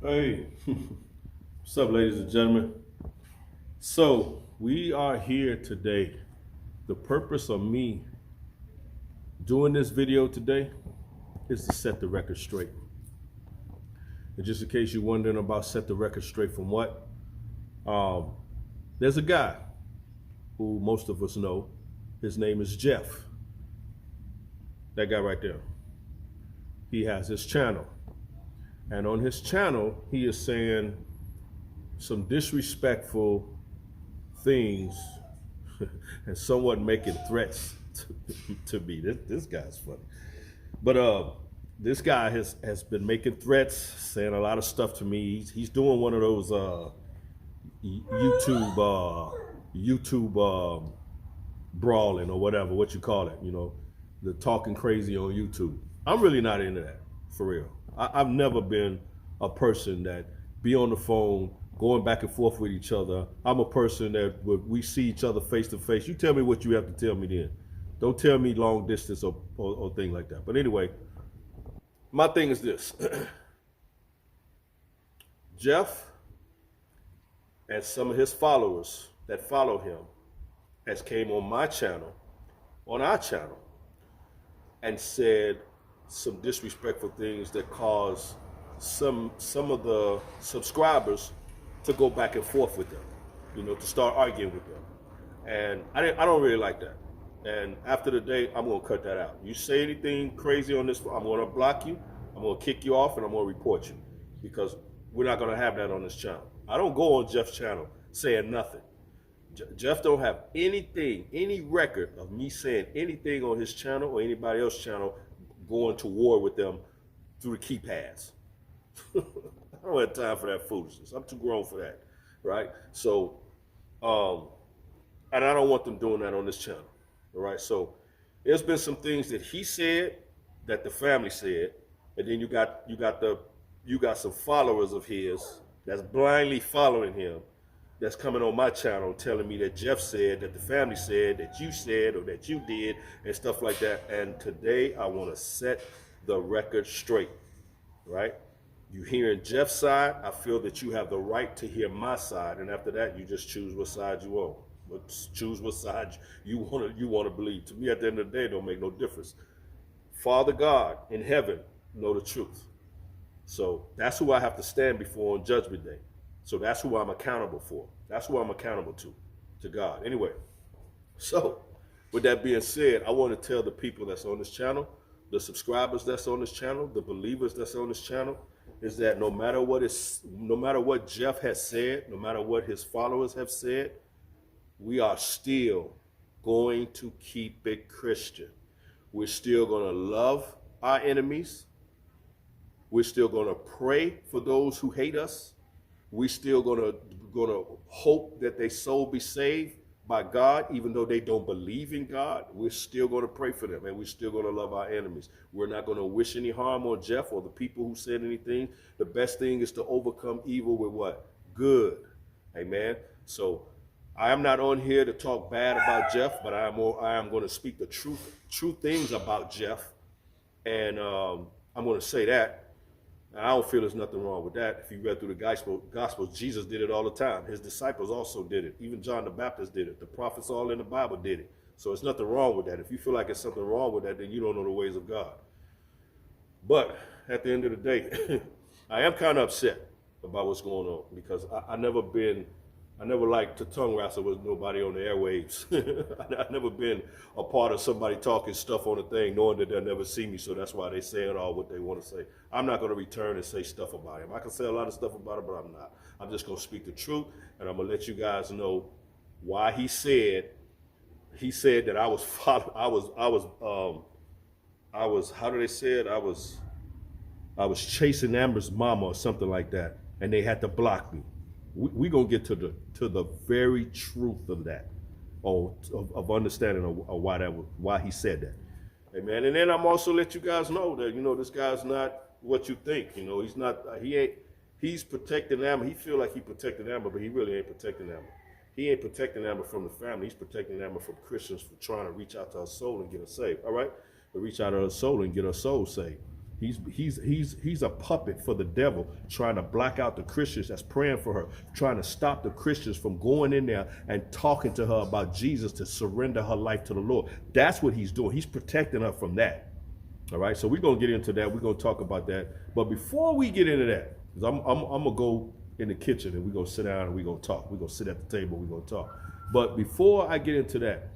Hey, what's up, ladies and gentlemen? So, we are here today. The purpose of me doing this video today is to set the record straight. And just in case you're wondering about set the record straight from what, um, there's a guy who most of us know. His name is Jeff. That guy right there. He has his channel. And on his channel, he is saying some disrespectful things and somewhat making threats to me. This guy's funny. But this guy has been making threats, saying a lot of stuff to me. He's doing one of those YouTube brawling or whatever, what you call it, the talking crazy on YouTube. I'm really not into that, for real. I've never been a person that be on the phone going back and forth with each other. I'm a person that we see each other face to face. You tell me what you have to tell me then. Don't tell me long distance or thing like that. But anyway, my thing is this. Jeff and some of his followers that follow him has came on my channel, on our channel, and said some disrespectful things that caused some of the subscribers to go back and forth with them, to start arguing with them. And I don't really like that. And after the day, I'm gonna cut that out. You say anything crazy on this, I'm gonna block you, I'm gonna kick you off, and I'm gonna report you, because we're not gonna have that on this channel. I don't go on Jeff's channel saying nothing. Jeff don't have anything, any record of me saying anything on his channel or anybody else's channel going to war with them through the keypads. I don't have time for that foolishness. I'm too grown for that, right? So, and I don't want them doing that on this channel, all right? So, there's been some things that he said, that the family said, and then you got some followers of his that's blindly following him, that's coming on my channel telling me that Jeff said, that the family said, that you said, or that you did, and stuff like that. And today I want to set the record straight, right? You hearing Jeff's side, I feel that you have the right to hear my side, and after that, you just choose what side you want. But choose what side you want to believe. To me, at the end of the day, it don't make no difference. Father God in heaven know the truth. So that's who I have to stand before on Judgment Day. So that's who I'm accountable for. That's who I'm accountable to God. Anyway, so with that being said, I want to tell the people that's on this channel, the subscribers that's on this channel, the believers that's on this channel, is that no matter what Jeff has said, no matter what his followers have said, we are still going to keep it Christian. We're still going to love our enemies. We're still going to pray for those who hate us. We're still gonna hope that their soul be saved by God, even though they don't believe in God. We're still gonna pray for them, and we're still gonna love our enemies. We're not gonna wish any harm on Jeff or the people who said anything. The best thing is to overcome evil with what? Good. Amen. So I am not on here to talk bad about Jeff, but I am going to speak the true things about Jeff, and I'm going to say that. I don't feel there's nothing wrong with that. If you read through the Gospels, Jesus did it all the time. His disciples also did it. Even John the Baptist did it. The prophets all in the Bible did it. So it's nothing wrong with that. If you feel like it's something wrong with that, then you don't know the ways of God. But at the end of the day, I am kind of upset about what's going on, because I never liked to tongue wrestle with nobody on the airwaves. I've never been a part of somebody talking stuff on a thing, knowing that they'll never see me, so that's why they say it all what they want to say. I'm not going to return and say stuff about him. I can say a lot of stuff about him, but I'm not. I'm just going to speak the truth, and I'm going to let you guys know why he said that I was how do they say it? I was chasing Amber's mama or something like that, and they had to block me. We gonna get to the very truth of that, or of understanding of why he said that. Amen. And then I'm also let you guys know that this guy's not what you think. He's not. He's protecting Amber. He feel like he protecting Amber, but he really ain't protecting Amber. He ain't protecting Amber from the family. He's protecting Amber from Christians for trying to reach out to her soul and get her saved. All right, but reach out to her soul and get her soul saved. He's a puppet for the devil, trying to block out the Christians that's praying for her, trying to stop the Christians from going in there and talking to her about Jesus to surrender her life to the Lord. That's what he's doing. He's protecting her from that. All right, so we're going to get into that. We're going to talk about that. But before we get into that, because I'm going to go in the kitchen and we're going to sit down and we're going to talk. We're going to sit at the table, we're going to talk. But before I get into that,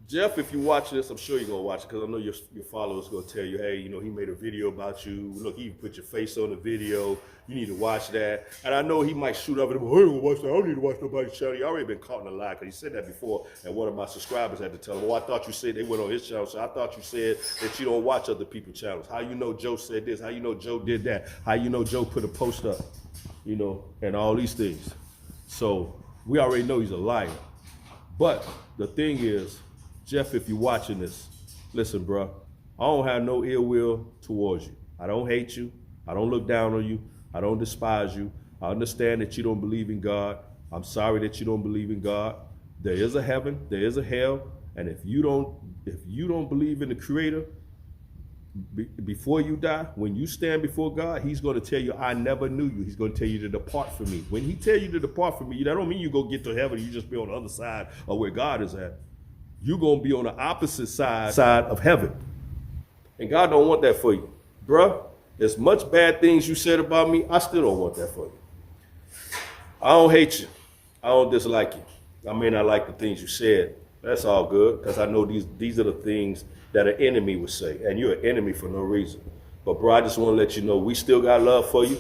Jeff, if you watch this, I'm sure you're going to watch it because I know your followers are going to tell you, hey, you know, he made a video about you. Look, he even put your face on the video. You need to watch that. And I know he might shoot up and go, I don't watch that. I don't need to watch nobody's channel. He already been caught in a lie because he said that before. And one of my subscribers had to tell him, oh, I thought you said they went on his channel. So I thought you said that you don't watch other people's channels. How you know Joe said this? How you know Joe did that? How you know Joe put a post up? You know, and all these things. So we already know he's a liar. But the thing is, Jeff, if you're watching this, listen, bro, I don't have no ill will towards you. I don't hate you. I don't look down on you. I don't despise you. I understand that you don't believe in God. I'm sorry that you don't believe in God. There is a heaven, there is a hell, and if you don't believe in the Creator, before you die, when you stand before God, he's going to tell you, I never knew you. He's going to tell you to depart from me. When he tell you to depart from me, that don't mean you go get to heaven, you just be on the other side of where God is at. You're going to be on the opposite side of heaven. And God don't want that for you. Bruh, as much bad things you said about me, I still don't want that for you. I don't hate you. I don't dislike you. I may not like the things you said. That's all good, because I know these are the things that an enemy would say. And you're an enemy for no reason. But bro, I just want to let you know, we still got love for you.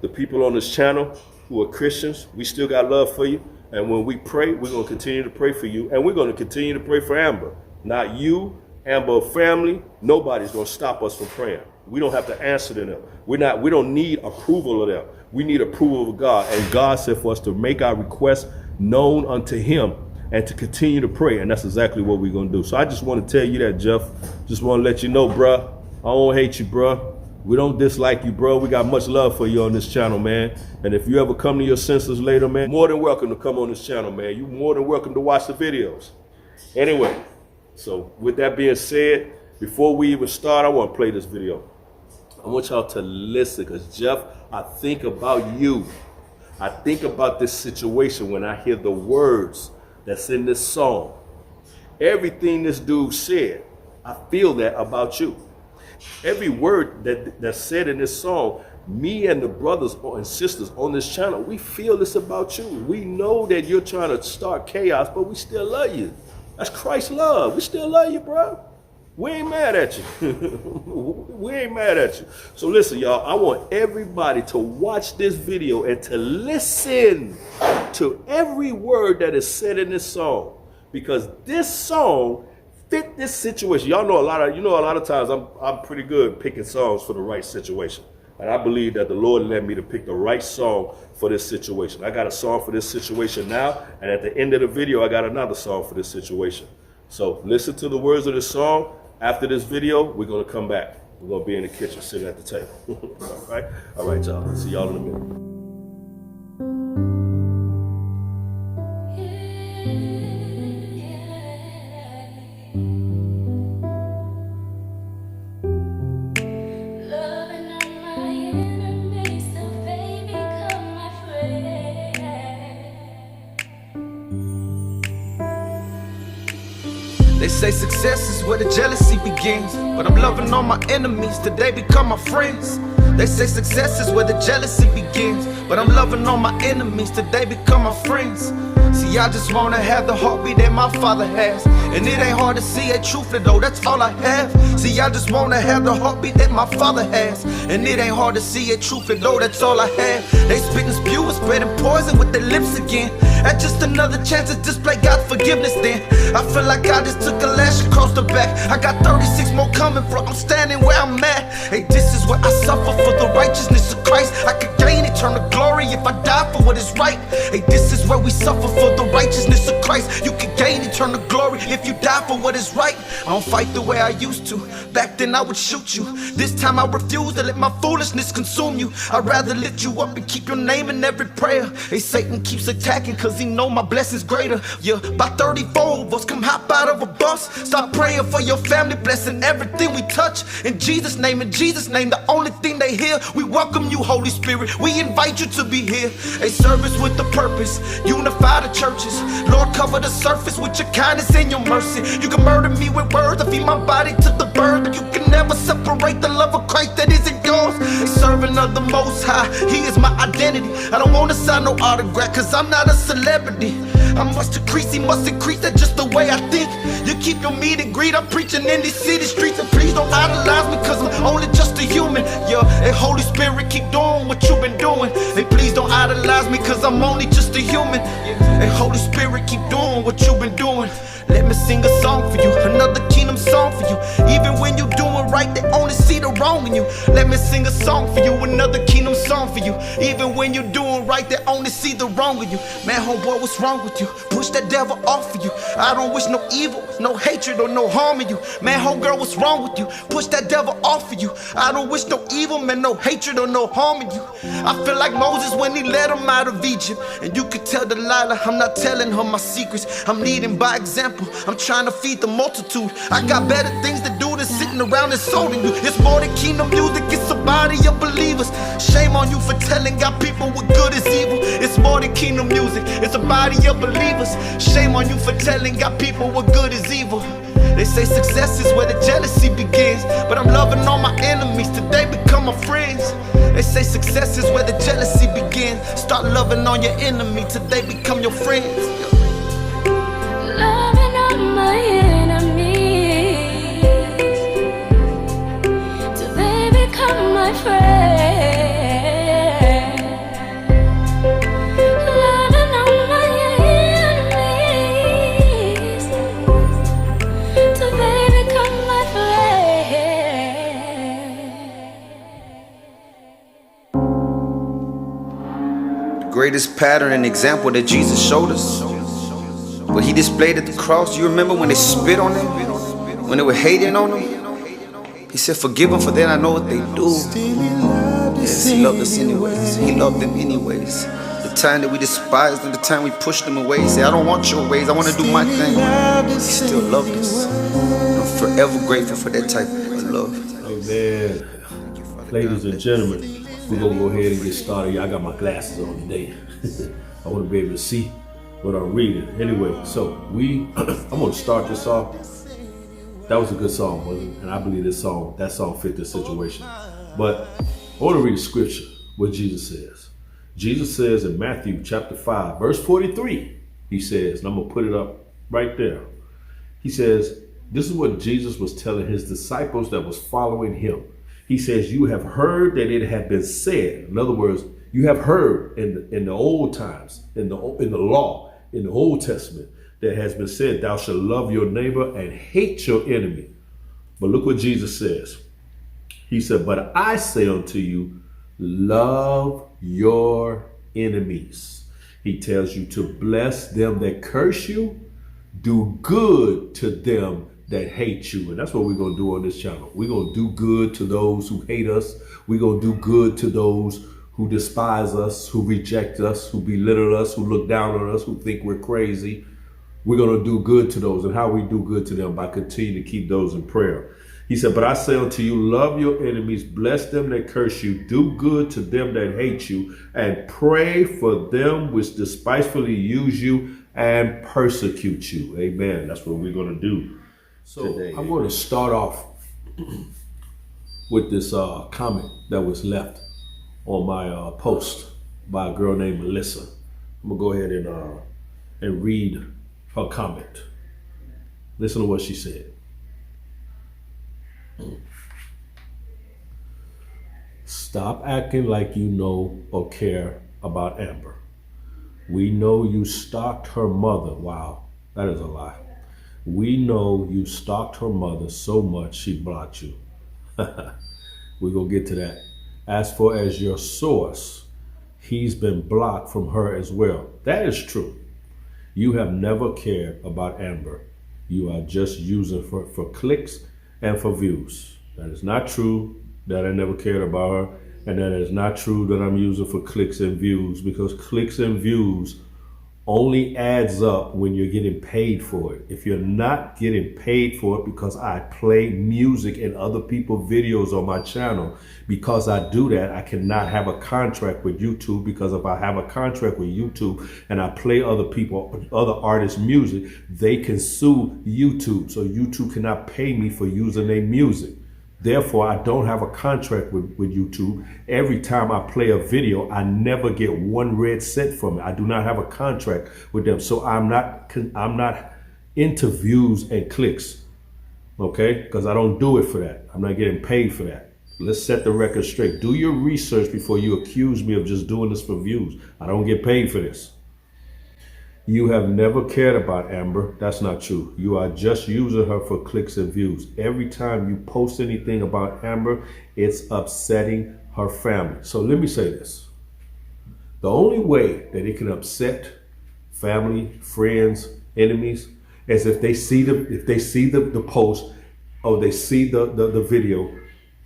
The people on this channel who are Christians, we still got love for you. And when we pray, we're going to continue to pray for you. And we're going to continue to pray for Amber. Not you, Amber family. Nobody's going to stop us from praying. We don't have to answer to them. We don't need approval of them. We need approval of God. And God said for us to make our requests known unto him and to continue to pray. And that's exactly what we're going to do. So I just want to tell you that, Jeff. Just want to let you know, bruh, I don't hate you, bruh. We don't dislike you, bro. We got much love for you on this channel, man. And if you ever come to your senses later, man, more than welcome to come on this channel, man. You're more than welcome to watch the videos. Anyway, so with that being said, before we even start, I want to play this video. I want y'all to listen, because Jeff, I think about you. I think about this situation when I hear the words that's in this song. Everything this dude said, I feel that about you. Every word that's said in this song, me and the brothers and sisters on this channel, we feel this about you. We know that you're trying to start chaos, but we still love you. That's Christ's love. We still love you, bro. We ain't mad at you. We ain't mad at you. So listen, y'all, I want everybody to watch this video and to listen to every word that is said in this song, because this song fit this situation. Y'all know a lot of times I'm pretty good picking songs for the right situation. And I believe that the Lord led me to pick the right song for this situation. I got a song for this situation now, and at the end of the video, I got another song for this situation. So listen to the words of the song. After this video, we're gonna come back. We're gonna be in the kitchen, sitting at the table. All right, y'all. See y'all in a minute. They say success is where the jealousy begins, but I'm loving all my enemies till they become my friends. They say success is where the jealousy begins, but I'm loving all my enemies till they become my friends. See, I just wanna have the heartbeat that my father has, and it ain't hard to see it truthfully though, that's all I have. See, I just wanna have the heartbeat that my father has, and it ain't hard to see it truthfully though, that's all I have. They spitting spew and spreading poison with their lips again. That's just another chance to display God's forgiveness then. I feel like I just took a lash across the back. I got 36 more coming, bro, I'm standing where I'm at. Hey, this is where I suffer for the righteousness of Christ. I could gain eternal glory if I die for what is right. Hey, this is where we suffer for the righteousness of Christ. You can gain eternal glory if you die for what is right. I don't fight the way I used to. Back then I would shoot you. This time I refuse to let my foolishness consume you. I'd rather lift you up and keep your name in every prayer. Hey, Satan keeps attacking, cause cause he know my blessings greater. Yeah, by 34 of us come hop out of a bus. Start praying for your family, blessing everything we touch. In Jesus' name, the only thing they hear. We welcome you, Holy Spirit. We invite you to be here. A service with a purpose, unify the churches. Lord, cover the surface with your kindness and your mercy. You can murder me with words, I feed my body to the bird, but you can never separate the love of Christ that isn't yours. A servant of the Most High, He is my identity. I don't wanna sign no autograph, cause I'm not a celebrity. I must decrease, He must increase, that's just the way I think. You keep your meet and greet, I'm preaching in these city streets. And please don't idolize me, cause I'm only just a human. Yeah, and Holy Spirit, keep doing what you've been doing. And please don't idolize me, cause I'm only just a human. And Holy Spirit, keep doing what you've been doing. Let me sing a song for you, another kingdom song for you. Even when you're doing right, they only see the wrong in you. Let me sing a song for you, another kingdom song for you. Even when you're doing right, they only see the wrong in you. Man, homeboy, what's wrong with you? Push that devil off of you. I don't wish no evil, no hatred, or no harm in you. Man, homegirl, what's wrong with you? Push that devil off of you. I don't wish no evil, man, no hatred, or no harm in you. I feel like Moses when he led them out of Egypt. And you could tell Delilah, I'm not telling her my secrets. I'm leading by example. I'm trying to feed the multitude. I got better things to do than sitting around and solding you. It's more than kingdom music, it's a body of believers. Shame on you for telling God people what good is evil. It's more than kingdom music, it's a body of believers. Shame on you for telling God people what good is evil. They say success is where the jealousy begins, but I'm loving all my enemies till they become my friends. They say success is where the jealousy begins. Start loving on your enemy till they become your friends. Loving on my enemies till they become my friends. Loving on my enemies till they become my friends. The greatest pattern and example that Jesus showed us, what He displayed at the cross. You remember when they spit on Him? When they were hating on Him? He said, forgive them for they don't know what they do. Yes, He loved us anyways. He loved them anyways. The time that we despised them, the time we pushed them away, He said, I don't want your ways, I want to do my thing. He still loved us. I'm forever grateful for that type of love. Amen. Ladies and gentlemen, we're going to go ahead and get started. I got my glasses on today. I want to be able to see what I'm reading. Anyway, so I'm gonna start this off. That was a good song, wasn't it? And I believe that song fit this situation. But I want to read the scripture, what Jesus says. Jesus says in Matthew chapter 5, verse 43, He says, and I'm gonna put it up right there. He says, this is what Jesus was telling His disciples that was following Him. He says, you have heard that it had been said. In other words, you have heard in the old times, in the law, in the Old Testament, that has been said, thou shalt love your neighbor and hate your enemy. But look what Jesus says. He said, but I say unto you, love your enemies. He tells you to bless them that curse you, do good to them that hate you. And that's what we're going to do on this channel. We're going to do good to those who hate us. We're going to do good to those who despise us, who reject us, who belittle us, who look down on us, who think we're crazy. We're going to do good to those. And how we do good to them? By continuing to keep those in prayer. He said, but I say unto you, love your enemies, bless them that curse you, do good to them that hate you, and pray for them which despitefully use you and persecute you. Amen. That's what we're going to do today. I'm going to start off with this comment that was left on my post by a girl named Melissa. I'm gonna go ahead and read her comment. Listen to what she said. Stop acting like you know or care about Amber. We know you stalked her mother. Wow, that is a lie. We know you stalked her mother so much she blocked you. We're gonna get to that. As for as your source, he's been blocked from her as well. That is true. You have never cared about Amber. You are just using her for clicks and for views. That is not true that I never cared about her, and that is not true that I'm using for clicks and views, because clicks and views only adds up when you're getting paid for it. If you're not getting paid for it because I play music and other people's videos on my channel, because I do that, I cannot have a contract with YouTube, because if I have a contract with YouTube and I play other artists' music, they can sue YouTube. So YouTube cannot pay me for using their music. Therefore, I don't have a contract with YouTube. Every time I play a video, I never get one red cent from it. I do not have a contract with them. So I'm not into views and clicks, okay? Because I don't do it for that. I'm not getting paid for that. Let's set the record straight. Do your research before you accuse me of just doing this for views. I don't get paid for this. You have never cared about Amber. That's not true. You are just using her for clicks and views. Every time you post anything about Amber, it's upsetting her family. So let me say this. The only way that it can upset family, friends, enemies is if they see the post, or they see the video,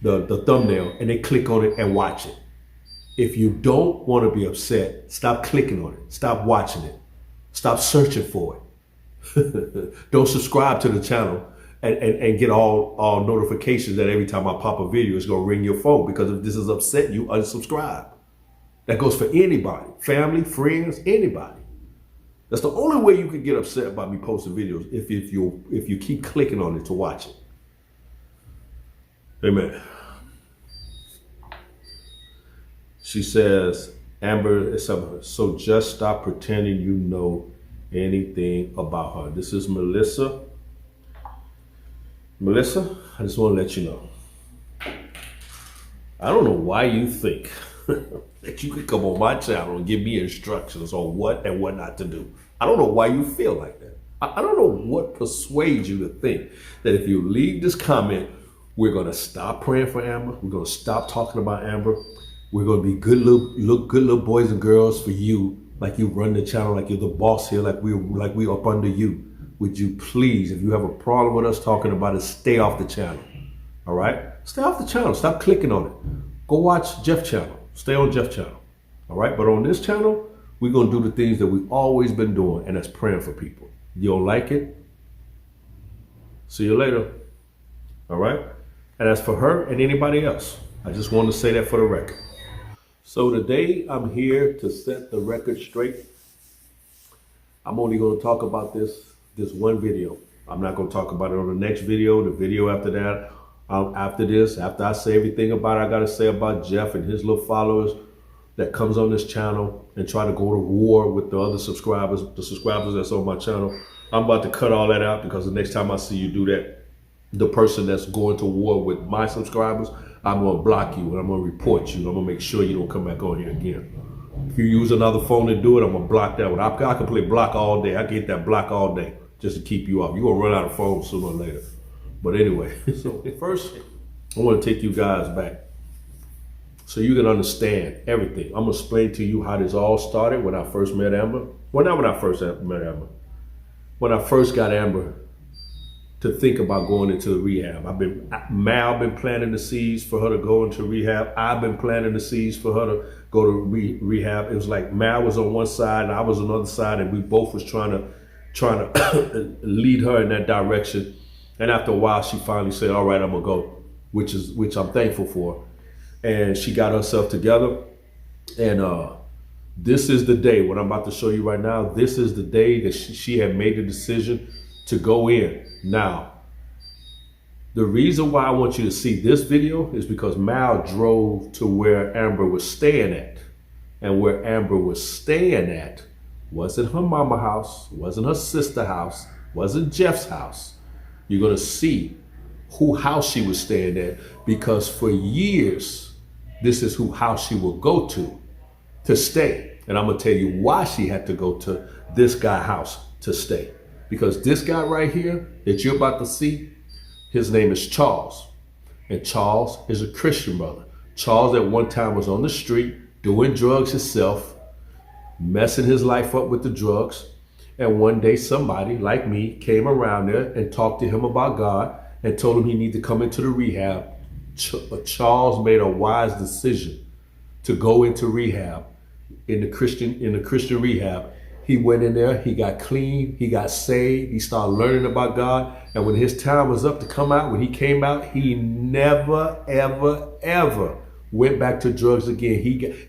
the thumbnail, and they click on it and watch it. If you don't want to be upset, stop clicking on it. Stop watching it. Stop searching for it. Don't subscribe to the channel and get all notifications that every time I pop a video, it's going to ring your phone, because if this is upsetting you, unsubscribe. That goes for anybody, family, friends, anybody. That's the only way you can get upset about me posting videos, if you keep clicking on it to watch it. Amen. She says, Amber is something. So just stop pretending you know anything about her. This is Melissa. Melissa, I just want to let you know. I don't know why you think that you could come on my channel and give me instructions on what and what not to do. I don't know why you feel like that. I don't know what persuades you to think that if you leave this comment, we're going to stop praying for Amber. We're going to stop talking about Amber. We're going to be good little boys and girls for you, like you run the channel, like you're the boss here, like we up under you. Would you please, if you have a problem with us talking about it, stay off the channel. All right? Stay off the channel. Stop clicking on it. Go watch Jeff's channel. Stay on Jeff's channel. All right? But on this channel, we're going to do the things that we've always been doing, and that's praying for people. You don't like it? See you later. All right? And as for her and anybody else, I just want to say that for the record. So today I'm here to set the record straight. I'm only going to talk about this one video. I'm not going to talk about it on the next video, the video after that, after this, after I say everything about it I got to say about Jeff and his little followers that comes on this channel and try to go to war with the other subscribers, the subscribers that's on my channel. I'm about to cut all that out, because the next time I see you do that, the person that's going to war with my subscribers, I'm going to block you and I'm going to report you. I'm going to make sure you don't come back on here again. If you use another phone to do it, I'm going to block that one. I can play block all day. I get that block all day just to keep you off. You're going to run out of phones sooner or later. But anyway, so first, I want to take you guys back so you can understand everything. I'm going to explain to you how this all started when I first met Amber. Well, not when I first met Amber. When I first got Amber to think about going into the rehab. Mal been planting the seeds for her to go into rehab. I've been planting the seeds for her to go to rehab. It was like Mal was on one side and I was on the other side, and we both was trying to lead her in that direction. And after a while, she finally said, all right, I'm gonna go, which I'm thankful for. And she got herself together. And this is the day, what I'm about to show you right now, this is the day that she had made the decision to go in. Now, the reason why I want you to see this video is because Mal drove to where Amber was staying at. And where Amber was staying at wasn't her mama house, wasn't her sister house, wasn't Jeff's house. You're gonna see who house she was staying at, because for years, this is who house she will go to stay. And I'm gonna tell you why she had to go to this guy's house to stay. Because this guy right here that you're about to see, his name is Charles. And Charles is a Christian brother. Charles at one time was on the street doing drugs himself, messing his life up with the drugs. And one day somebody like me came around there and talked to him about God and told him he needed to come into the rehab. Charles made a wise decision to go into rehab, in the Christian rehab. He went in there, he got clean, he got saved, he started learning about God. And when his time was up to come out, when he came out, he never, ever, ever went back to drugs again.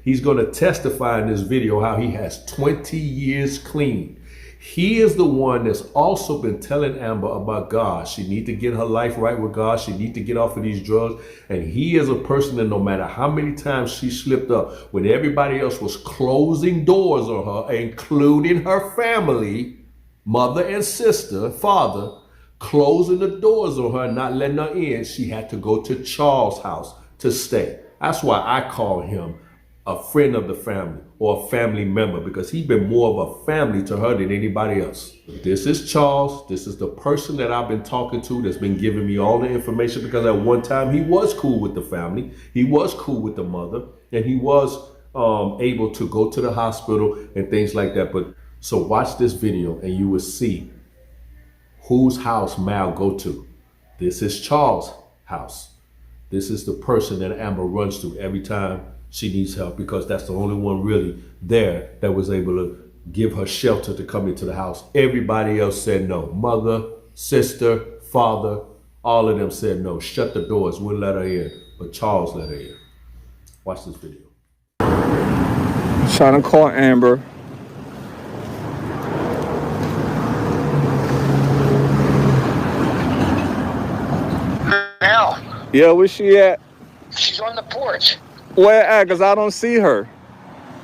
He's going to testify in this video how he has 20 years clean. He is the one that's also been telling Amber about God. She needs to get her life right with God. She needs to get off of these drugs. And he is a person that no matter how many times she slipped up, when everybody else was closing doors on her, including her family, mother and sister, father, closing the doors on her and not letting her in, she had to go to Charles' house to stay. That's why I call him a friend of the family or a family member, because he's been more of a family to her than anybody else. This is Charles. This is the person that I've been talking to that's been giving me all the information, because at one time he was cool with the family. He was cool with the mother, and he was able to go to the hospital and things like that. But so watch this video and you will see whose house Mal go to. This is Charles' house. This is the person that Amber runs to every time she needs help, because that's the only one really there that was able to give her shelter to come into the house. Everybody else said no. Mother, sister, father, all of them said no. Shut the doors, wouldn't let her in. But Charles let her in. Watch this video. I'm trying to call Amber. Now, Yeah, where she at? she's on the porch. Where at? Cause I don't see her.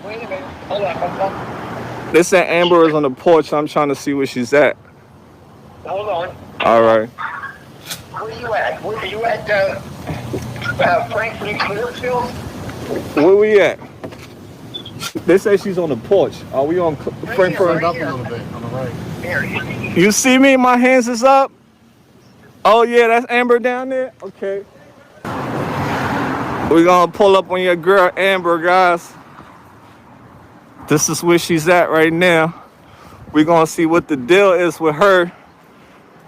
Wait a minute. Hold on. They said Amber is on the porch. I'm trying to see where she's at. Hold on. All right. Where you at? Where are you at? Franklin Clearfield? Where we at? They say she's on the porch. Are we on Frankfurt? Right here. Here. You see me? My hands is up. Oh yeah, that's Amber down there. Okay. We're gonna pull up on your girl Amber, guys. This is where she's at right now. We're gonna see what the deal is with her.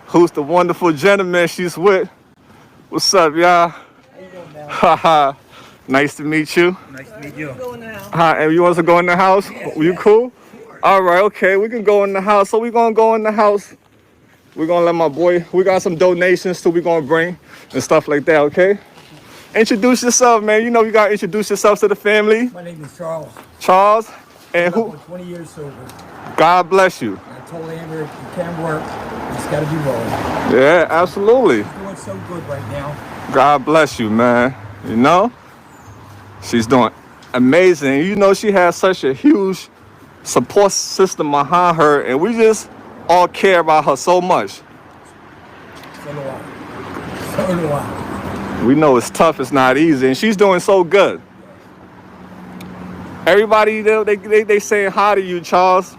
Who's the wonderful gentleman she's with? What's up, y'all? How you doing, man? Haha. Nice to meet you. Nice to meet you. Hi, and you want to go in the house? Yes, You cool? All right, okay, we can go in the house. So we're gonna go in the house. We're gonna let my boy, we got some donations too, we're gonna bring and stuff like that, okay? Introduce yourself, man. You know you gotta introduce yourself to the family. My name is Charles. Charles, and I'm who? 20 years sober. God bless you. I told Amber, if you can't work, it's got to be rolling. Yeah, absolutely. She's doing so good right now. God bless you, man. You know? She's doing amazing. You know, she has such a huge support system behind her, and we just all care about her so much. So do I. So do I. We know it's tough, it's not easy, and she's doing so good. Everybody, they saying hi to you, Charles.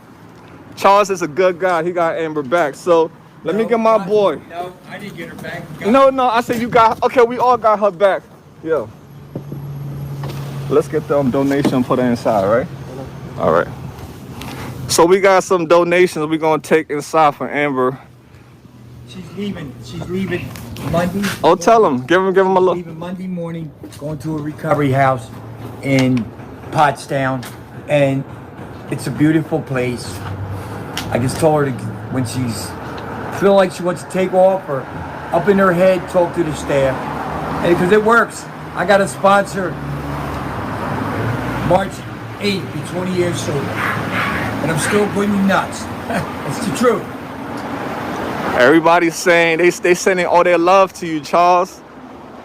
Charles is a good guy. He got Amber back. So let me get my boy. No, I didn't get her back. No, I said you got, okay, we all got her back. Yeah. Let's get them donation put her inside, right? All right. So we got some donations we're gonna take inside for Amber. She's leaving. She's leaving Monday. Oh, tell him. Give him a look. Leaving Monday morning, going to a recovery house in Pottstown, and it's a beautiful place. I just told her to, when she's feel like she wants to take off or up in her head, talk to the staff, and because it works. I got a sponsor. March 8th, be 20 years sober, and I'm still going nuts. It's the truth. Everybody's saying they sending all their love to you, Charles.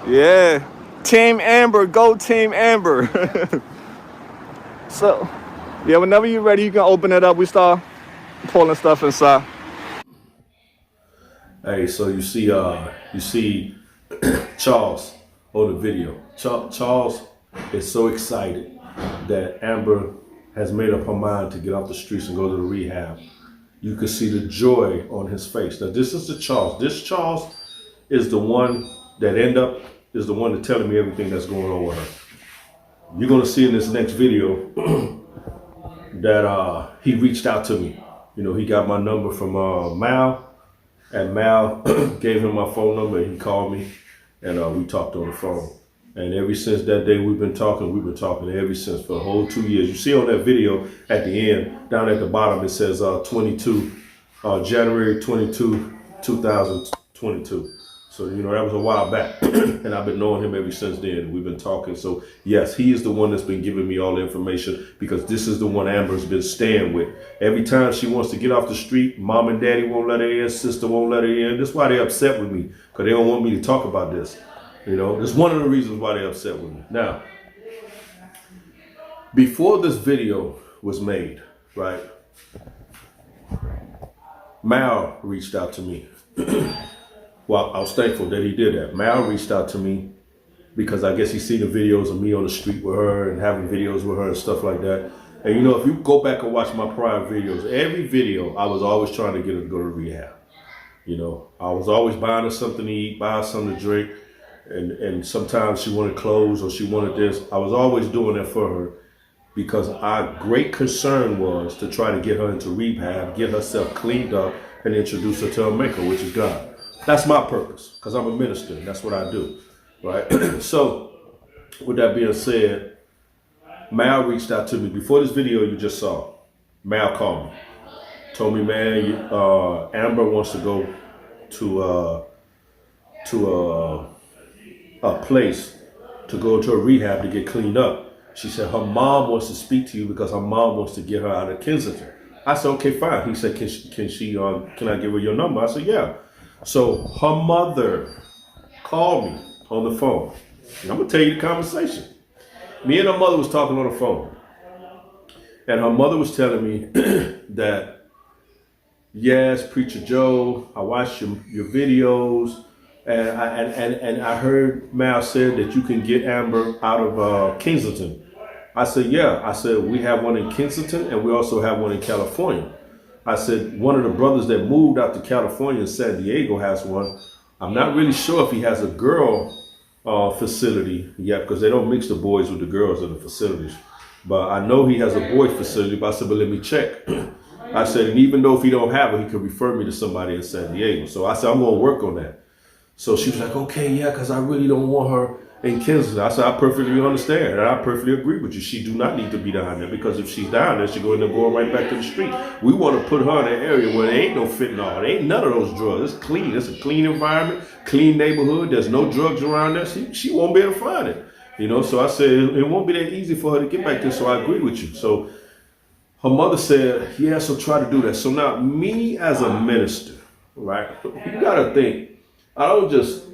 Yeah, Team Amber, go Team Amber. So, yeah, whenever you're ready, you can open it up. We start pulling stuff inside. Hey, so you see Charles on the video. Charles is so excited that Amber has made up her mind to get off the streets and go to the rehab. You can see the joy on his face. Now this is the Charles. This Charles is the one that is the one that's telling me everything that's going on with her. You're gonna see in this next video that he reached out to me. You know, he got my number from Mal, and Mal gave him my phone number, and he called me, and we talked on the phone. And ever since that day we've been talking ever since for the whole 2 years. You see on that video at the end, down at the bottom, it says 22, January 22, 2022. So, you know, that was a while back. And I've been knowing him ever since then. We've been talking. So, yes, he is the one that's been giving me all the information because this is the one Amber's been staying with. Every time she wants to get off the street, mom and daddy won't let her in, sister won't let her in. That's why they're upset with me because they don't want me to talk about this. You know, it's one of the reasons why they're upset with me. Now, before this video was made, right, Mal reached out to me. Well, I was thankful that he did that. Mal reached out to me because I guess he seen the videos of me on the street with her and having videos with her and stuff like that. And you know, if you go back and watch my prior videos, every video I was always trying to get her to go to rehab. You know, I was always buying her something to eat, buying her something to drink. And sometimes she wanted clothes or she wanted this. I was always doing that for her because our great concern was to try to get her into rehab, get herself cleaned up, and introduce her to her maker, which is God. That's my purpose because I'm a minister and that's what I do, right? So with that being said, Mal reached out to me. Before this video you just saw, Mal called me. Told me, man, Amber wants to go to a place to go to a rehab to get cleaned up. She said her mom wants to speak to you because her mom wants to get her out of Kensington. I said, okay, fine. He said, can I give her your number? I said, yeah. So her mother called me on the phone. And I'm gonna tell you the conversation. Me and her mother was talking on the phone. And her mother was telling me that, yes, Preacher Joe, I watched your videos. And I heard Mal said that you can get Amber out of Kensington. I said, yeah. I said, we have one in Kensington and we also have one in California. I said, one of the brothers that moved out to California in San Diego has one. I'm not really sure if he has a girl facility yet because they don't mix the boys with the girls in the facilities. But I know he has a boy facility, but I said, but let me check. I said, and even though if he don't have it, he could refer me to somebody in San Diego. So I said, I'm going to work on that. So she was like, okay, yeah, because I really don't want her in Kensington. I said, I perfectly understand, and I perfectly agree with you. She do not need to be down there, because if she's down there, she's going to go right back to the street. We want to put her in an area where there ain't no fentanyl. There ain't none of those drugs. It's clean. It's a clean environment, clean neighborhood. There's no drugs around there. She won't be able to find it. You know, so I said, it won't be that easy for her to get back there, so I agree with you. So her mother said, yeah, so try to do that. So now, me as a minister, right, you got to think, I don't just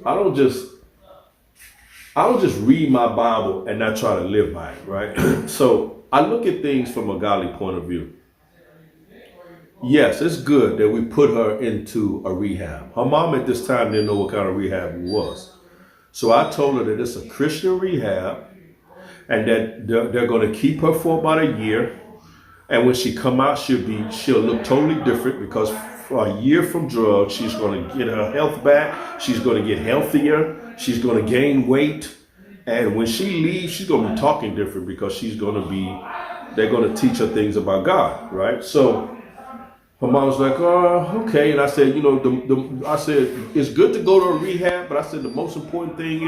read my Bible and not try to live by it, right? So I look at things from a godly point of view. Yes, it's good that we put her into a rehab. Her mom at this time didn't know what kind of rehab it was. So I told her that it's a Christian rehab and that they're going to keep her for about a year. And when she come out, she'll look totally different, because for a year from drugs, she's going to get her health back. She's going to get healthier. She's going to gain weight. And when she leaves, she's going to be talking different, because they're going to teach her things about God, right? So her mom was like, oh, okay. And I said, you know, I said, it's good to go to a rehab, but I said the most important thing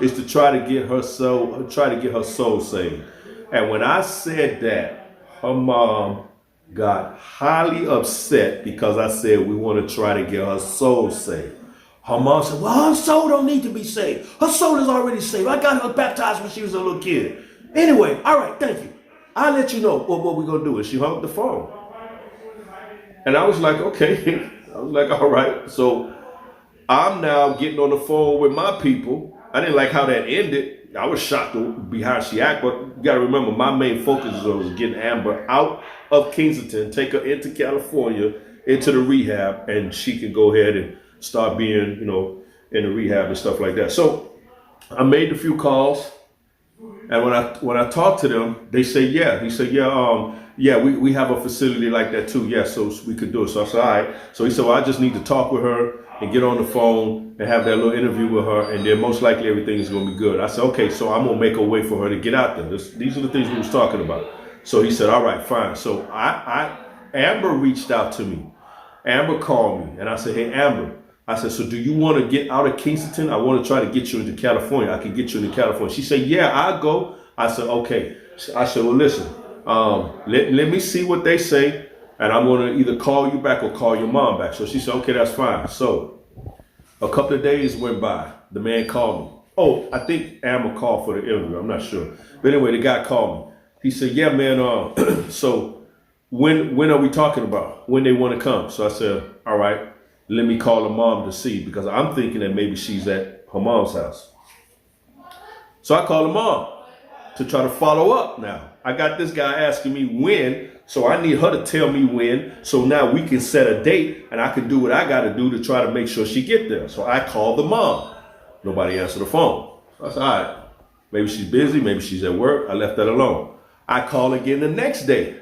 is to try to get her soul saved. And when I said that, her mom got highly upset because I said we want to try to get her soul saved. Her mom said, well, her soul don't need to be saved. Her soul is already saved. I got her baptized when she was a little kid. Anyway, all right, thank you. I'll let you know what we're going to do. And she hung up the phone. And I was like, okay. I was like, all right. So I'm now getting on the phone with my people. I didn't like how that ended. I was shocked behind she act, but you got to remember, my main focus was getting Amber out of Kensington, take her into California, into the rehab, and she can go ahead and start being, you know, in the rehab and stuff like that. So I made a few calls, and when I talked to them, they say, yeah. He said, yeah, we have a facility like that too. Yeah, so we could do it. So I said, all right. So he said, well, I just need to talk with her and get on the phone and have that little interview with her, and then most likely everything is going to be good. I said, okay, so I'm going to make a way for her to get out there. These are the things we was talking about. So he said, all right, fine. So Amber reached out to me. Amber called me, and I said, hey, Amber, I said, so do you want to get out of Kingston? I want to try to get you into California. I can get you into California. She said, yeah, I'll go. I said, okay. I said, well, listen, let me see what they say, and I'm going to either call you back or call your mom back. So she said, okay, that's fine. So a couple of days went by. The man called me. Oh, I think Amber called for the interview. I'm not sure. But anyway, the guy called me. He said, yeah, man, so when are we talking about? When they want to come? So I said, all right, let me call her mom to see, because I'm thinking that maybe she's at her mom's house. So I called her mom to try to follow up now. I got this guy asking me when, so I need her to tell me when, so now we can set a date and I can do what I got to do to try to make sure she get there. So I called the mom. Nobody answered the phone. So I said, all right, maybe she's busy, maybe she's at work. I left that alone. I call again the next day.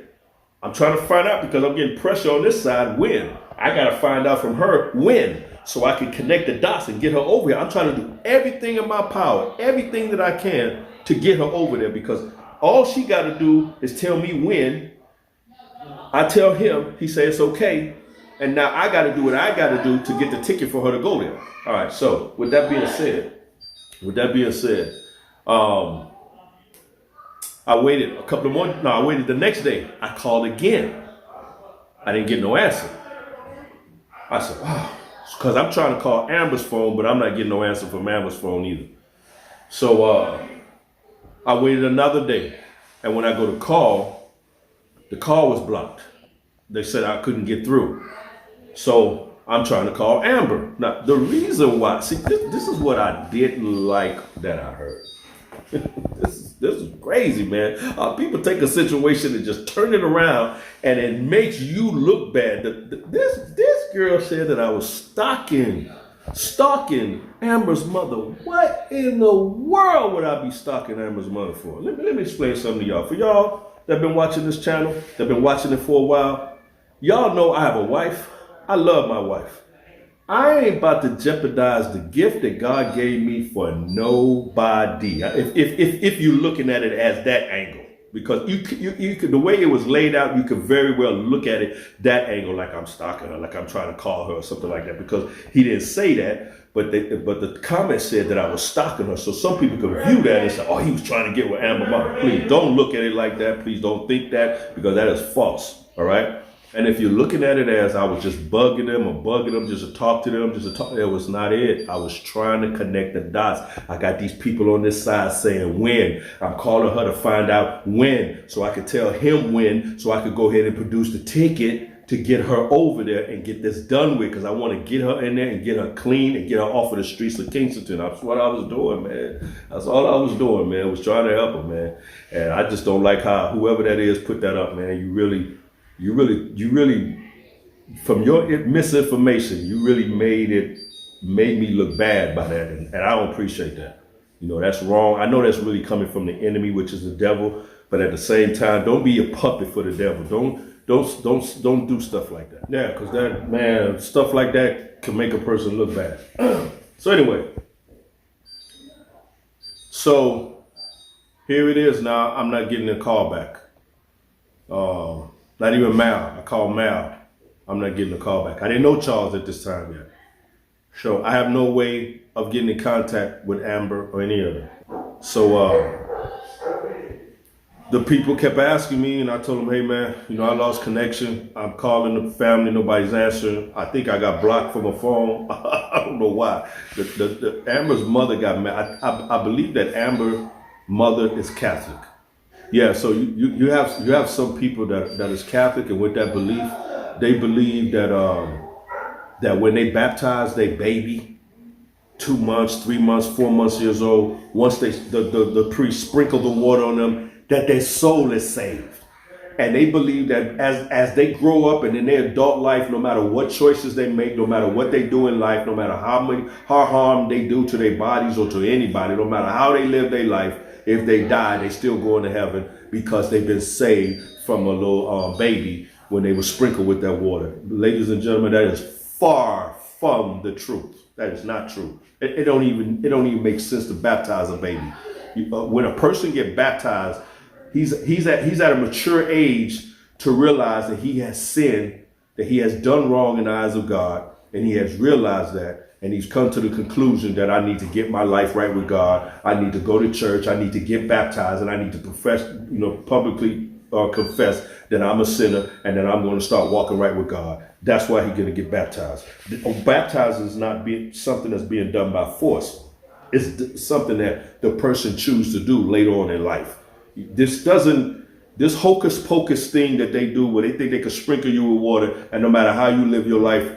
I'm trying to find out, because I'm getting pressure on this side, when. I got to find out from her when, so I can connect the dots and get her over here. I'm trying to do everything in my power, everything that I can to get her over there, because all she got to do is tell me when. I tell him, he says it's okay, and now I got to do what I got to do to get the ticket for her to go there. All right, so with that being said, I waited a couple of more. No, I waited the next day. I called again. I didn't get no answer. I said, wow, because I'm trying to call Amber's phone, but I'm not getting no answer from Amber's phone either. So I waited another day, and when I go to call, the call was blocked. They said I couldn't get through. So I'm trying to call Amber. Now, the reason why, see, this is what I didn't like that I heard. This is crazy, man. People take a situation and just turn it around, and it makes you look bad. This girl said that I was stalking Amber's mother. What in the world would I be stalking Amber's mother for? Let me explain something to y'all. For y'all that been watching this channel, that been watching it for a while, y'all know I have a wife. I love my wife. I ain't about to jeopardize the gift that God gave me for nobody. If you're looking at it as that angle, because you could, the way it was laid out, you could very well look at it that angle, like I'm stalking her, like I'm trying to call her or something like that. Because he didn't say that, but the comment said that I was stalking her. So some people could view that and say, "Oh, he was trying to get with Amber Mama." Please don't look at it like that. Please don't think that, because that is false. All right. And if you're looking at it as I was just bugging them just to talk to them, it was not it. I was trying to connect the dots. I got these people on this side saying when. I'm calling her to find out when, so I could tell him when, so I could go ahead and produce the ticket to get her over there and get this done with, because I want to get her in there and get her clean and get her off of the streets of Kingston. That's what I was doing, man. That's all I was doing, man. I was trying to help her, man. And I just don't like how whoever that is put that up, man. You really, from your misinformation, you really made me look bad by that, and I don't appreciate that. You know, that's wrong. I know that's really coming from the enemy, which is the devil. But at the same time, don't be a puppet for the devil. Don't do stuff like that. Yeah, because that, man, stuff like that can make a person look bad. So anyway, so here it is now. I'm not getting a call back. Not even Mal. I called Mal. I'm not getting a call back. I didn't know Charles at this time yet. So I have no way of getting in contact with Amber or any of them. So the people kept asking me, and I told them, hey man, you know, I lost connection. I'm calling the family, nobody's answering. I think I got blocked from a phone. I don't know why. The Amber's mother got mad. I believe that Amber's mother is Catholic. Yeah, so you have some people that is Catholic, and with that belief, they believe that that when they baptize their baby, 2 months, 3 months, 4 months years old, once the priest sprinkle the water on them, that their soul is saved. And they believe that as they grow up and in their adult life, no matter what choices they make, no matter what they do in life, no matter how harm they do to their bodies or to anybody, no matter how they live their life, if they die, they still go into heaven because they've been saved from a little baby when they were sprinkled with that water. Ladies and gentlemen, that is far from the truth. That is not true. It don't even make sense to baptize a baby. When a person gets baptized, he's at a mature age to realize that he has sinned, that he has done wrong in the eyes of God, and he has realized that, and he's come to the conclusion that I need to get my life right with God. I need to go to church. I need to get baptized, and I need to profess, publicly confess that I'm a sinner and that I'm going to start walking right with God. That's why he's going to get baptized. Baptizing is not something that's being done by force. It's something that the person chooses to do later on in life. This hocus pocus thing that they do where they think they can sprinkle you with water, and no matter how you live your life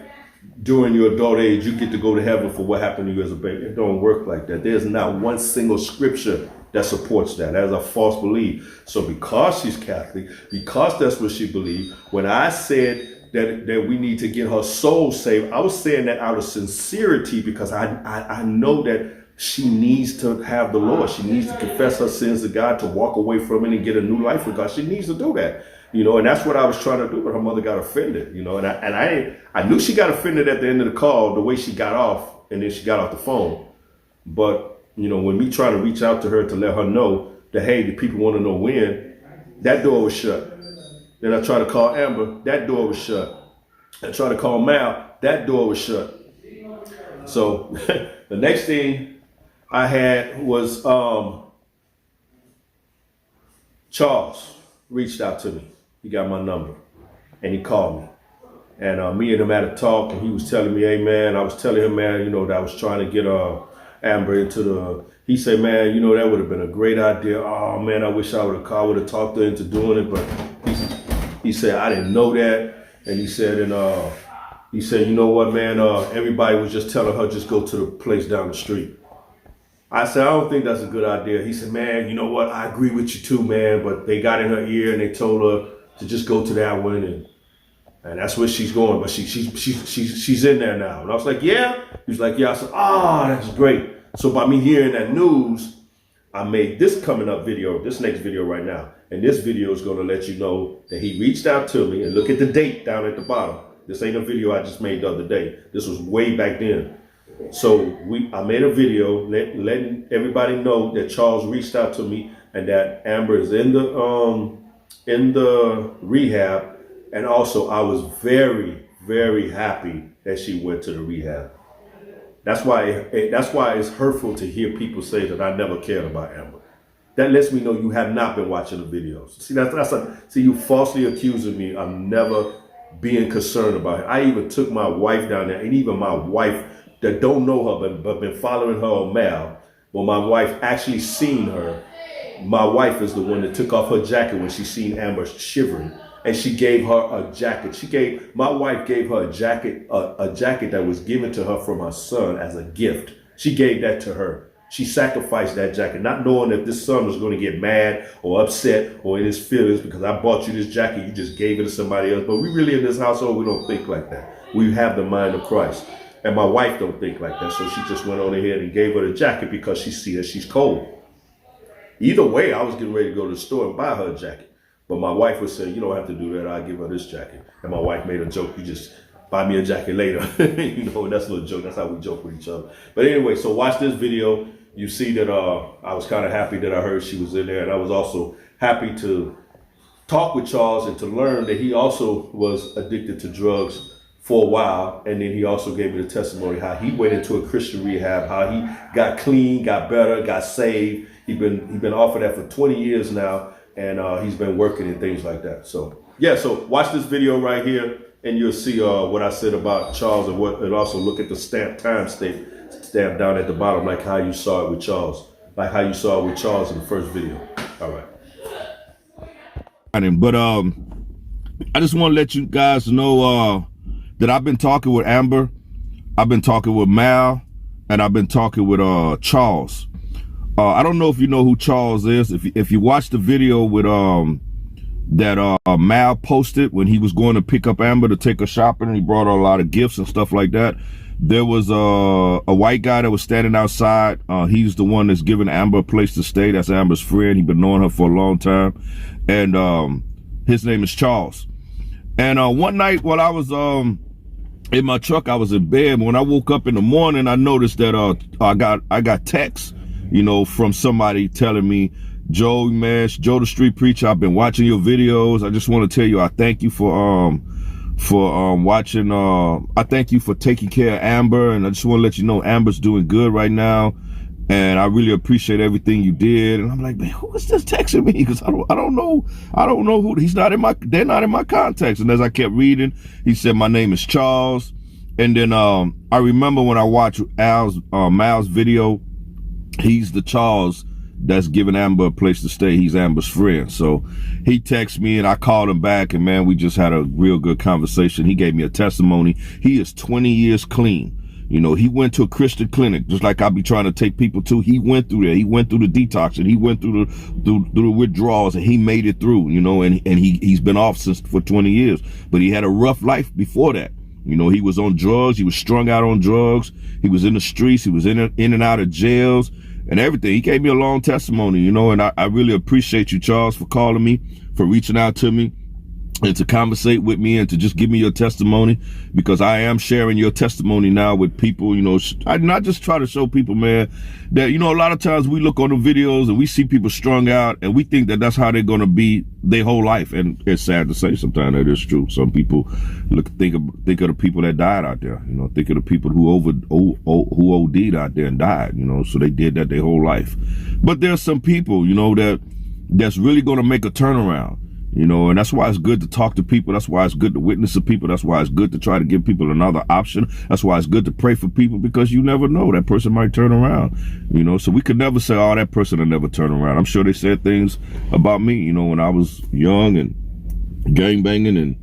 during your adult age, you get to go to heaven for what happened to you as a baby. It don't work like that. There's not one single scripture that supports that. That is a false belief. So because she's Catholic, because that's what she believes, when I said that we need to get her soul saved, I was saying that out of sincerity, because I know that she needs to have the Lord. She needs to confess her sins to God, to walk away from it and get a new life with God. She needs to do that. And that's what I was trying to do, but her mother got offended, and I knew she got offended at the end of the call, the way she got off, and then she got off the phone. But, when me trying to reach out to her to let her know that, hey, the people want to know when, that door was shut. Then I tried to call Amber, that door was shut. I tried to call Mal, that door was shut. So the next thing I had was Charles reached out to me. He got my number and he called me. And me and him had a talk, and he was telling me, hey man, I was telling him, man, that I was trying to get Amber into he said, man, that would have been a great idea. Oh man, I wish I would have talked her into doing it, but he said, I didn't know that. And he said, you know what, man, everybody was just telling her, just go to the place down the street. I said, I don't think that's a good idea. He said, man, you know what? I agree with you too, man. But they got in her ear and they told her to just go to that one, and that's where she's going. But she's in there now. And I was like, yeah. He was like, yeah. I said, that's great. So by me hearing that news, I made this coming up video, this next video right now. And this video is going to let you know that he reached out to me, and look at the date down at the bottom. This ain't a video I just made the other day. This was way back then. So I made a video letting everybody know that Charles reached out to me and that Amber is in the rehab. And also I was very, very happy that she went to the rehab. That's why it's hurtful to hear people say that I never cared about Amber. That lets me know you have not been watching the videos. See, you falsely accusing me of never being concerned about her. I even took my wife down there, and even my wife that don't know her but been following her on Mal. Well, my wife actually seen her. My wife is the one that took off her jacket when she seen Amber shivering, and she gave her a jacket. My wife gave her a jacket that was given to her from her son as a gift. She gave that to her. She sacrificed that jacket, not knowing that this son was going to get mad or upset or in his feelings because I bought you this jacket, you just gave it to somebody else. But we really in this household, we don't think like that. We have the mind of Christ. And my wife don't think like that. So she just went on ahead and gave her the jacket because she see that she's cold. Either way, I was getting ready to go to the store and buy her a jacket. But my wife would say, you don't have to do that. I'll give her this jacket. And my wife made a joke. You just buy me a jacket later. That's a little joke. That's how we joke with each other. But anyway, so watch this video. You see that I was kind of happy that I heard she was in there. And I was also happy to talk with Charles and to learn that he also was addicted to drugs for a while. And then he also gave me the testimony how he went into a Christian rehab, how he got clean, got better, got saved. He's been off of that for 20 years now, and he's been working and things like that. So yeah, so watch this video right here, and you'll see what I said about Charles, and also look at the time stamp down at the bottom, like how you saw it with Charles, in the first video. All right. But I just want to let you guys know that I've been talking with Amber, I've been talking with Mal, and I've been talking with Charles. I don't know if you know who Charles is. If you watch the video with that Mal posted when he was going to pick up Amber to take her shopping, and he brought her a lot of gifts and stuff like that. There was a white guy that was standing outside. He's the one that's giving Amber a place to stay. That's Amber's friend. He's been knowing her for a long time, and his name is Charles. And one night while I was in my truck, I was in bed. When I woke up in the morning, I noticed that I got texts, from somebody telling me, Joe, man, Joe the Street Preacher, I've been watching your videos. I just want to tell you I thank you for for watching. I thank you for taking care of Amber, and I just want to let you know Amber's doing good right now, and I really appreciate everything you did. And I'm like, man, who is this texting me? Because I don't know who. They're not in my contacts. And as I kept reading, he said my name is Charles, and then I remember when I watched Mal's video, he's the Charles that's giving Amber a place to stay. He's Amber's friend. So he texted me and I called him back, and man, we just had a real good conversation. He gave me a testimony. He is 20 years clean. You know, he went to a Christian clinic, just like I be trying to take people to. He went through there. He went through the detox, and he went through the withdrawals, and he made it through, you know, and he's been off since for 20 years. But he had a rough life before that. You know, he was on drugs. He was strung out on drugs. He was in the streets. He was in and out of jails and everything. He gave me a long testimony, you know, and I really appreciate you, Charles, for calling me, for reaching out to me, and to conversate with me, and to just give me your testimony, because I am sharing your testimony now with people. You know, I not just try to show people, man, that, you know, a lot of times we look on the videos and we see people strung out and we think that that's how they're going to be their whole life. And it's sad to say sometimes that is true. Some people think of the people that died out there, you know, think of the people who who OD'd out there and died, you know, so they did that their whole life. But there's some people, you know, that's really going to make a turnaround. You know, and that's why it's good to talk to people. That's why it's good to witness to people. That's why it's good to try to give people another option. That's why it's good to pray for people, because you never know, that person might turn around, you know. So we could never say, oh, that person will never turn around. I'm sure they said things about me, you know, when I was young and gangbanging and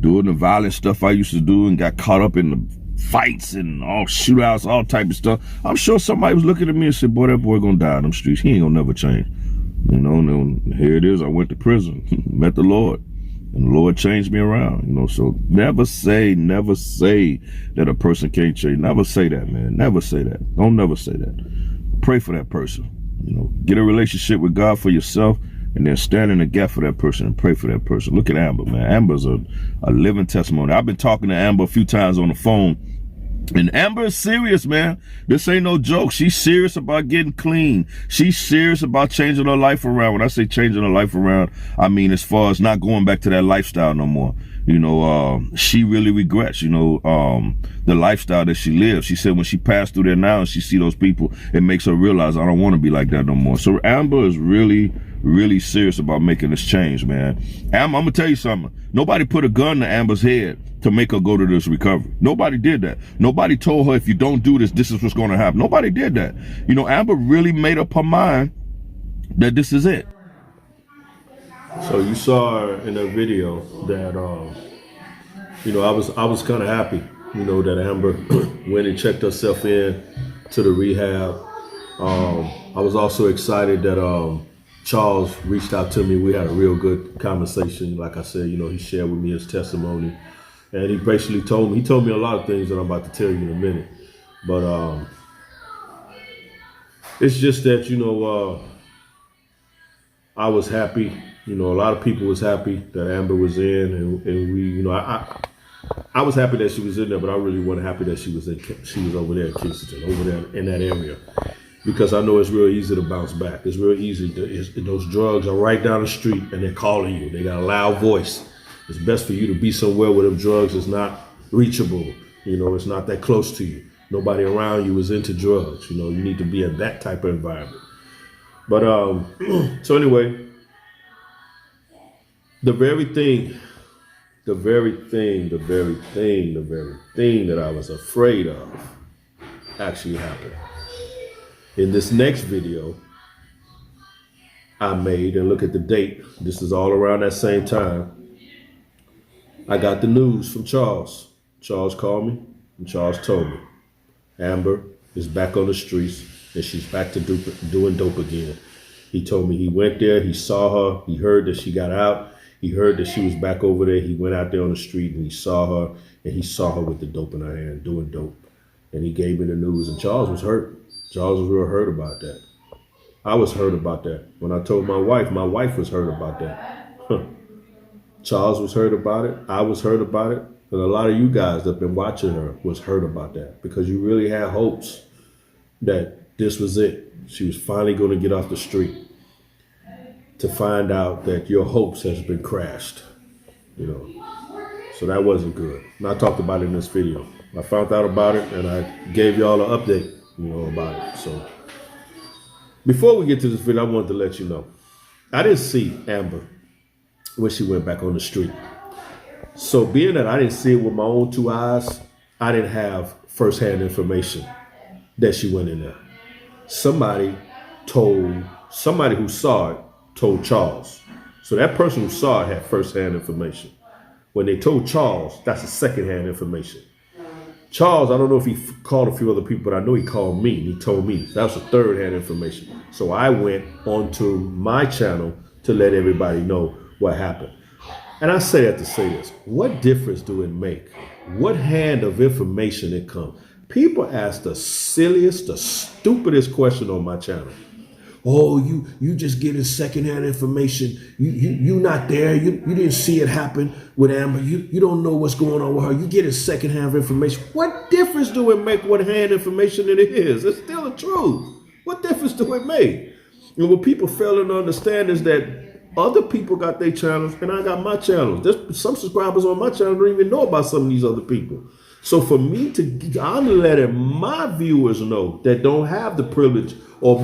doing the violent stuff I used to do, and got caught up in the fights and all shootouts, all type of stuff. I'm sure somebody was looking at me and said, boy, that boy gonna die in them streets. He ain't gonna never change. You know, and here it is. I went to prison, met the Lord, and the Lord changed me around, you know. So never say that a person can't change. Never say that, man. Never say that. Don't never say that. Pray for that person, you know. Get a relationship with God for yourself, and then stand in the gap for that person and pray for that person. Look at Amber, man. Amber's a living testimony. I've been talking to Amber a few times on the phone, and Amber is serious, man. This ain't no joke. She's serious about getting clean. She's serious about changing her life around. When I say changing her life around, I mean as far as not going back to that lifestyle no more. You know, she really regrets, you know, the lifestyle that she lives. She said when she passed through there now and she see those people, it makes her realize, I don't want to be like that no more. So Amber is really serious about making this change, man. Amber, I'm gonna tell you something. Nobody put a gun to Amber's head to make her go to this recovery. Nobody did that. Nobody told her, if you don't do this, this is what's going to happen. Nobody did that. You know, Amber really made up her mind that this is it. So you saw in that video that, you know, I was kind of happy, you know, that Amber went and checked herself in to the rehab. I was also excited that Charles reached out to me. We had a real good conversation. Like I said, you know, he shared with me his testimony, and he basically told me a lot of things that I'm about to tell you in a minute. But it's just that, you know, I was happy. You know, a lot of people was happy that Amber was in, and we, you know, I was happy that she was in there, but I really wasn't happy that she was over there in Kingston, over there in that area, because I know it's real easy to bounce back. It's real easy. Those drugs are right down the street, and they're calling you. They got a loud voice. It's best for you to be somewhere where them drugs is not reachable. You know, it's not that close to you. Nobody around you is into drugs. You know, you need to be in that type of environment. But so anyway, the very thing that I was afraid of actually happened. In this next video I made, and look at the date, this is all around that same time, I got the news from Charles. Charles called me, and Charles told me Amber is back on the streets, and she's back to doing dope again. He told me he went there, he saw her, he heard that she got out, he heard that she was back over there. He went out there on the street and he saw her, and he saw her with the dope in her hand, doing dope. And he gave me the news, and Charles was hurt. Charles was real hurt about that. I was hurt about that. When I told my wife was hurt about that. Charles was hurt about it. I was hurt about it. And a lot of you guys that have been watching her was hurt about that, because you really had hopes that this was it. She was finally going to get off the street, to find out that your hopes has been crashed, you know. So that wasn't good. And I talked about it in this video. I found out about it and I gave y'all an update, about it. So before we get to this video, I wanted to let you know, I didn't see Amber when she went back on the street. So being that I didn't see it with my own two eyes, I didn't have firsthand information that she went in there. Somebody who saw it told Charles. So that person who saw it had firsthand information. When they told Charles, that's the secondhand information. Charles, I don't know if he called a few other people, but I know he called me and he told me. That was the third-hand information. So I went onto my channel to let everybody know what happened. And I say that to say this. What difference do it make? What hand of information it comes? People ask the silliest, the stupidest question on my channel. Oh, you just getting secondhand information. You not there. You didn't see it happen with Amber. You don't know what's going on with her. You getting secondhand information. What difference do it make what hand information it is? It's still the truth. What difference do it make? And what people fail to understand is that other people got their channels and I got my channels. There's some subscribers on my channel don't even know about some of these other people. So for me I'm letting my viewers know that don't have the privilege or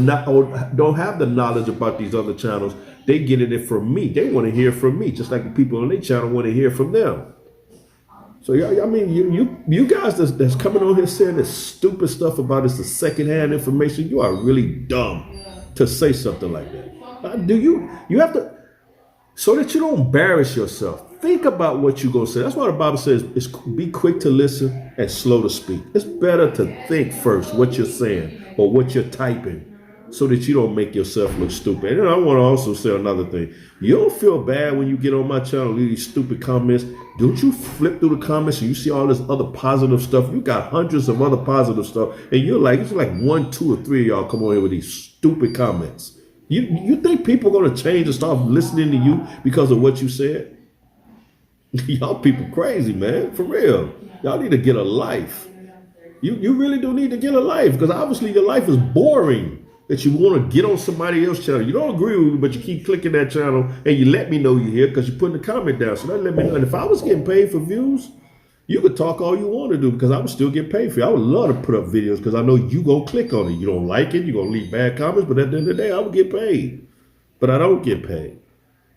don't have the knowledge about these other channels. They getting it from me. They want to hear from me, just like the people on their channel want to hear from them. So I mean, you guys that's coming on here saying this stupid stuff about it's the secondhand information, you are really dumb to say something like that. You have to, so that you don't embarrass yourself. Think about what you're going to say. That's why the Bible says is be quick to listen and slow to speak. It's better to think first what you're saying or what you're typing so that you don't make yourself look stupid. And I want to also say another thing. You don't feel bad when you get on my channel, leave these stupid comments. Don't you flip through the comments and you see all this other positive stuff? You got hundreds of other positive stuff. And you're like, it's like 1, 2, or 3 of y'all come on here with these stupid comments. You think people are going to change and start listening to you because of what you said? Y'all people crazy, man. For real. Y'all need to get a life. You really do need to get a life because obviously your life is boring that you want to get on somebody else's channel. You don't agree with me, but you keep clicking that channel and you let me know you're here because you're putting a comment down. So that let me know. And if I was getting paid for views, you could talk all you want to do because I would still get paid for it. I would love to put up videos because I know you going to click on it. You don't like it. You're going to leave bad comments. But at the end of the day, I would get paid. But I don't get paid.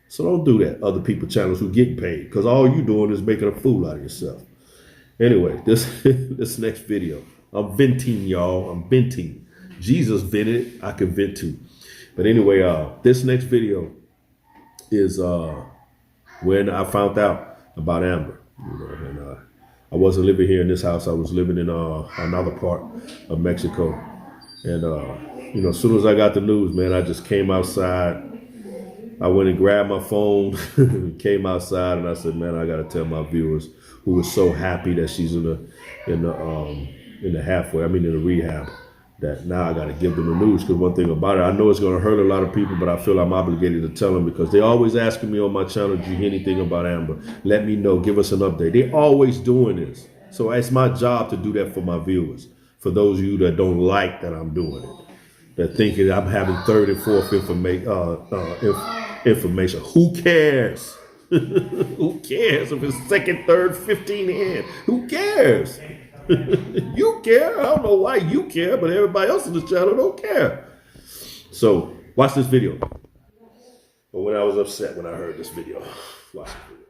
So don't do that, other people's channels who get paid, because all you doing is making a fool out of yourself. Anyway, this next video, I'm venting, y'all. I'm venting. Jesus vented, I can vent too. But anyway, this next video is when I found out about Amber. And I wasn't living here in this house. I was living in another part of Mexico. And as soon as I got the news, man, I just came outside. I went and grabbed my phone, came outside, and I said, "Man, I got to tell my viewers who were so happy that she's in the halfway. I mean, in the rehab. That now I got to give them the news because one thing about it, I know it's going to hurt a lot of people, but I feel I'm obligated to tell them because they always asking me on my channel, "Did you hear anything about Amber? Let me know. Give us an update." They always doing this, so it's my job to do that for my viewers. For those of you that don't like that I'm doing it, that thinking I'm having third and fourth information. Who cares? Who cares if it's second, third, 15 in? Who cares? You care. I don't know why you care, but everybody else in the channel don't care. So watch this video. But when I was upset when I heard this video, watch this video.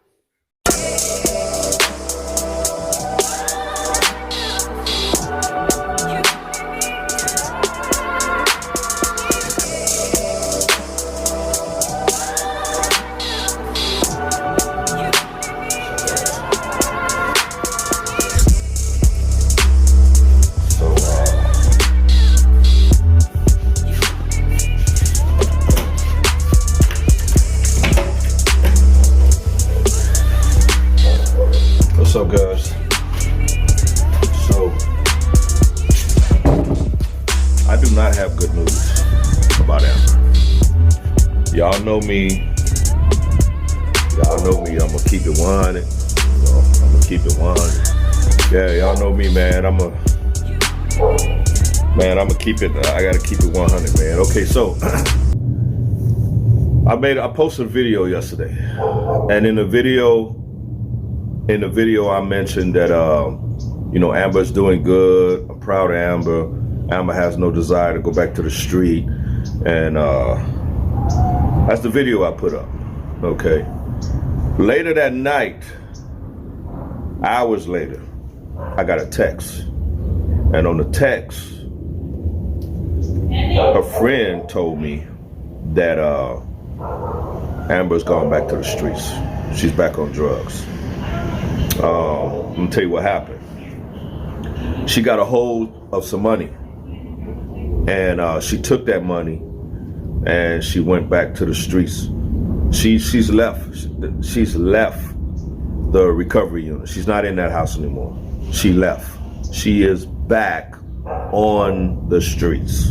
What's up, guys? So, I do not have good news about Amber. Y'all know me. I'm gonna keep it 100. I'm gonna keep it 100. Yeah, y'all know me, man. I'm gonna keep it. I gotta keep it 100, man. Okay, so I posted a video yesterday, and in the video, in the video, I mentioned that, Amber's doing good. I'm proud of Amber. Amber has no desire to go back to the street. And that's the video I put up. Okay. Later that night, hours later, I got a text. And on the text, a friend told me that Amber's gone back to the streets. She's back on drugs. Let me tell you what happened. She got a hold of some money, and she took that money and she went back to the streets. She's left the recovery unit. She's not in that house anymore. She left. She is back on the streets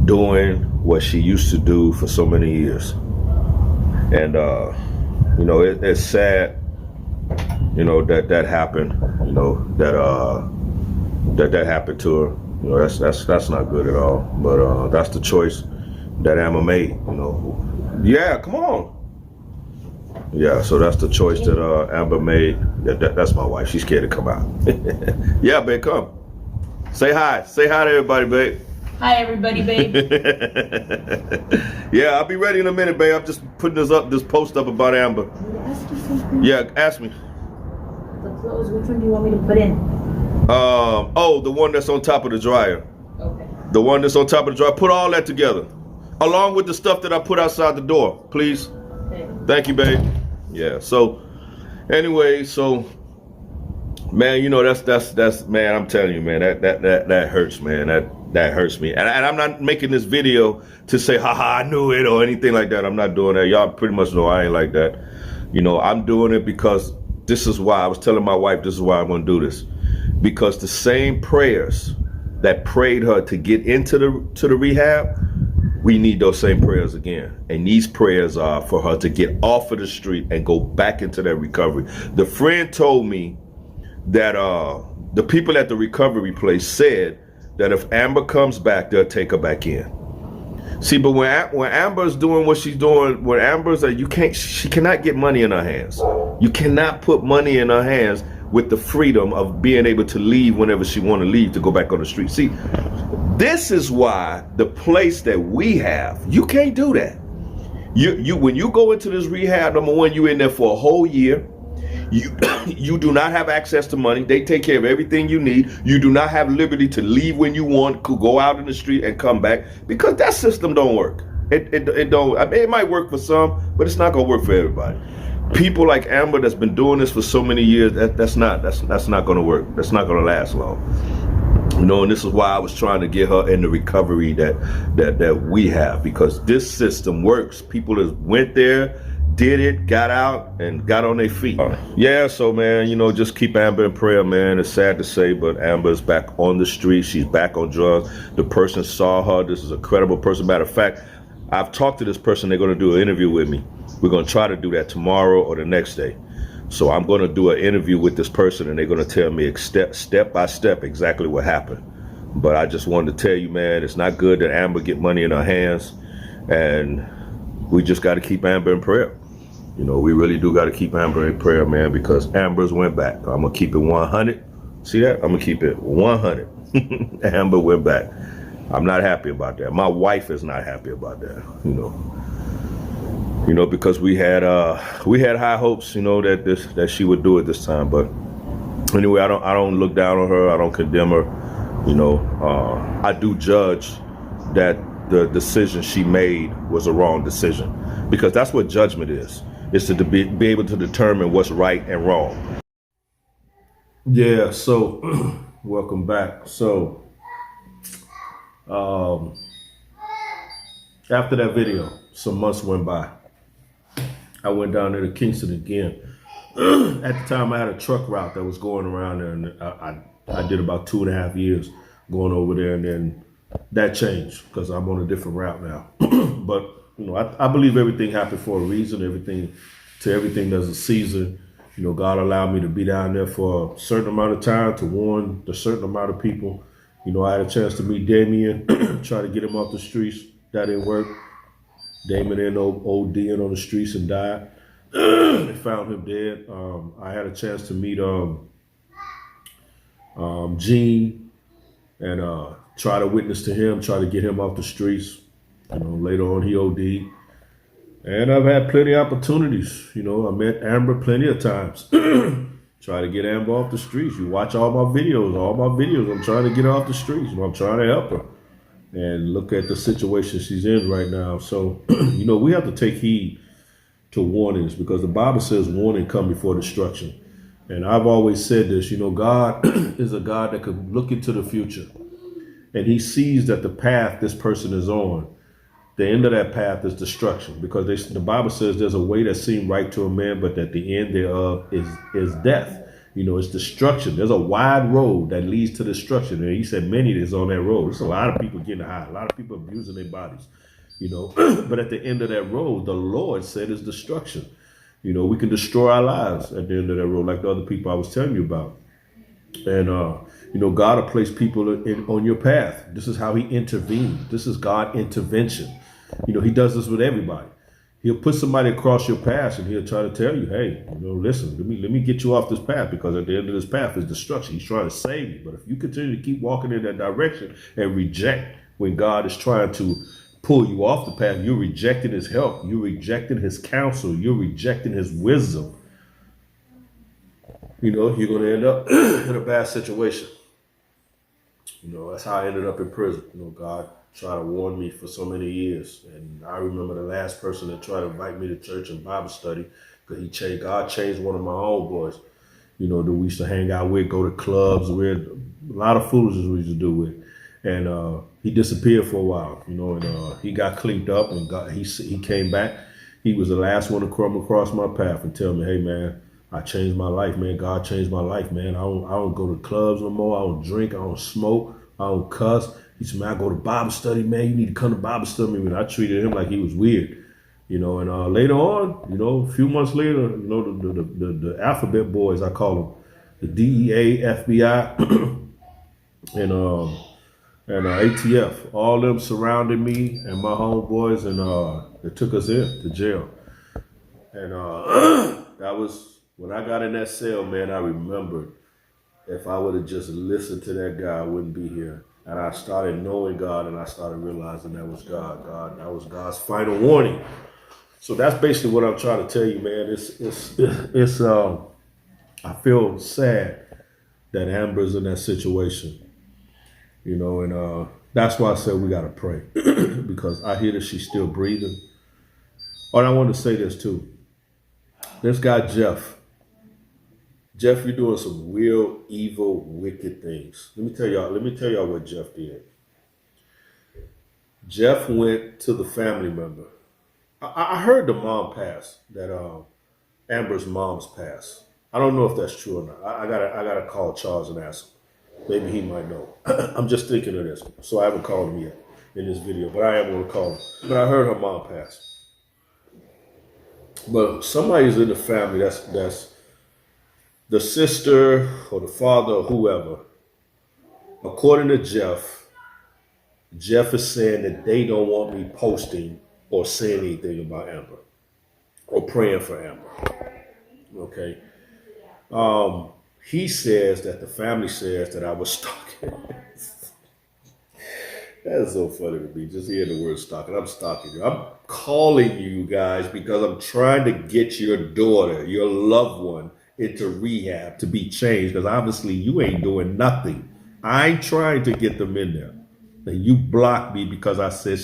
doing what she used to do for so many years. And it's sad, that happened, that happened to her. That's not good at all. But that's the choice that Amber made. Yeah, come on. Yeah, so that's the choice that Amber made. That's my wife. She's scared to come out. Yeah, babe, come. Say hi. Say hi to everybody, babe. Hi, everybody, babe. Yeah, I'll be ready in a minute, babe. I'm just putting this post up about Amber. Ask you something. Yeah, ask me. The clothes, which one do you want me to put in? The one that's on top of the dryer. Okay. The one that's on top of the dryer. Put all that together, along with the stuff that I put outside the door, please. Okay. Thank you, babe. Yeah. So, anyway, man, that's man. I'm telling you, man, that hurts, man. That hurts me. And I'm not making this video to say, haha, I knew it or anything like that. I'm not doing that. Y'all pretty much know I ain't like that. I'm doing it because this is why I was telling my wife, this is why I'm going to do this. Because the same prayers that prayed her to get into the rehab, we need those same prayers again. And these prayers are for her to get off of the street and go back into that recovery. The friend told me that the people at the recovery place said that if Amber comes back, they'll take her back in. See, but when Amber's doing what she's doing, when Amber's she cannot get money in her hands. You cannot put money in her hands with the freedom of being able to leave whenever she want to leave to go back on the street. See, this is why the place that we have, you can't do that. You when you go into this rehab, number one, you're in there for a whole year. You do not have access to money. They take care of everything you need. You do not have liberty to leave when you want, could go out in the street and come back, because that system don't work. It don't. I mean, it might work for some, but it's not gonna work for everybody. People like Amber that's been doing this for so many years, that's not gonna work. That's not gonna last long. And this is why I was trying to get her in the recovery that we have, because this system works. People that went there, did it, got out, and got on their feet. Yeah, so man, just keep Amber in prayer, man. It's sad to say, but Amber's back on the street. She's back on drugs. The person saw her. This is a credible person. Matter of fact, I've talked to this person. They're going to do an interview with me. We're going to try to do that tomorrow or the next day. So I'm going to do an interview with this person, and they're going to tell me step by step exactly what happened. But I just wanted to tell you, man, it's not good that Amber get money in her hands, and we just got to keep Amber in prayer. We really do got to keep Amber in prayer, man, because Amber's went back. I'm going to keep it 100. See that? I'm going to keep it 100. Amber went back. I'm not happy about that. My wife is not happy about that, because we had high hopes, that she would do it this time. But anyway, I don't look down on her. I don't condemn her. I do judge that the decision she made was a wrong decision, because that's what judgment is to be able to determine what's right and wrong. Yeah, so welcome back. So after that video, some months went by. I went down there to Kingston again. At the time, I had a truck route that was going around there, and I did about 2.5 years going over there, and then that changed because I'm on a different route now. But I believe everything happened for a reason. Everything there's a season. God allowed me to be down there for a certain amount of time to warn a certain amount of people. I had a chance to meet Damien, try to get him off the streets. That didn't work. Damien ended up ODing on the streets and died. They found him dead. I had a chance to meet Gene and try to witness to him, try to get him off the streets. Later on he OD'd. And I've had plenty of opportunities. I met Amber plenty of times. Try to get Amber off the streets. You watch all my videos. I'm trying to get her off the streets. I'm trying to help her. And look at the situation she's in right now. So, we have to take heed to warnings, because the Bible says warning come before destruction. And I've always said this, God is a God that could look into the future. And he sees that the path this person is on, the end of that path is destruction, because the Bible says there's a way that seems right to a man, but at the end thereof is death. It's destruction. There's a wide road that leads to destruction. And he said many is on that road. There's a lot of people getting high, a lot of people abusing their bodies, but at the end of that road, the Lord said is destruction. We can destroy our lives at the end of that road, like the other people I was telling you about. And, God will place people on your path. This is how he intervened. This is God intervention. He does this with everybody. He'll put somebody across your path and he'll try to tell you, hey, listen, let me get you off this path, because at the end of this path is destruction. He's trying to save you. But if you continue to keep walking in that direction and reject when God is trying to pull you off the path, you're rejecting his help. You're rejecting his counsel. You're rejecting his wisdom. You're going to end up in a bad situation. That's how I ended up in prison. God tried to warn me for so many years. And I remember the last person that tried to invite me to church and Bible study, because God changed one of my homeboys, that we used to hang out with, go to clubs with, a lot of foolishness we used to do with. And he disappeared for a while, and he got cleaned up, and he came back. He was the last one to come across my path and tell me, hey, man, I changed my life, man. God changed my life, man. I don't go to clubs no more. I don't drink. I don't smoke. I don't cuss. He said, man, I go to Bible study, man. You need to come to Bible study. And I treated him like he was weird, and later on, a few months later, the alphabet boys, I call them, the DEA, FBI, and ATF, all them surrounded me and my homeboys, and they took us in to jail. And that was, when I got in that cell, man, I remembered, if I would have just listened to that guy, I wouldn't be here. And I started knowing God, and I started realizing that was God. That was God's final warning. So that's basically what I'm trying to tell you, man. It's I feel sad that Amber's in that situation, and that's why I said we gotta pray, because I hear that she's still breathing. And I want to say this too. This guy Jeff, you're doing some real evil, wicked things. Let me tell y'all what Jeff did. Jeff went to the family member. I heard the mom pass, that Amber's mom's pass. I don't know if that's true or not. I gotta call Charles and ask him. Maybe he might know. I'm just thinking of this, so I haven't called him yet in this video, but I am gonna call him. But I heard her mom pass. But somebody's in the family that's the sister or the father or whoever. According to Jeff is saying that they don't want me posting or saying anything about Amber or praying for Amber. Okay. He says that the family says that I was stalking. That is so funny to me. Just hearing the word stalking. I'm stalking you. I'm calling you guys because I'm trying to get your daughter, your loved one, into rehab to be changed, because obviously you ain't doing nothing. I ain't trying to get them in there. And you blocked me because I said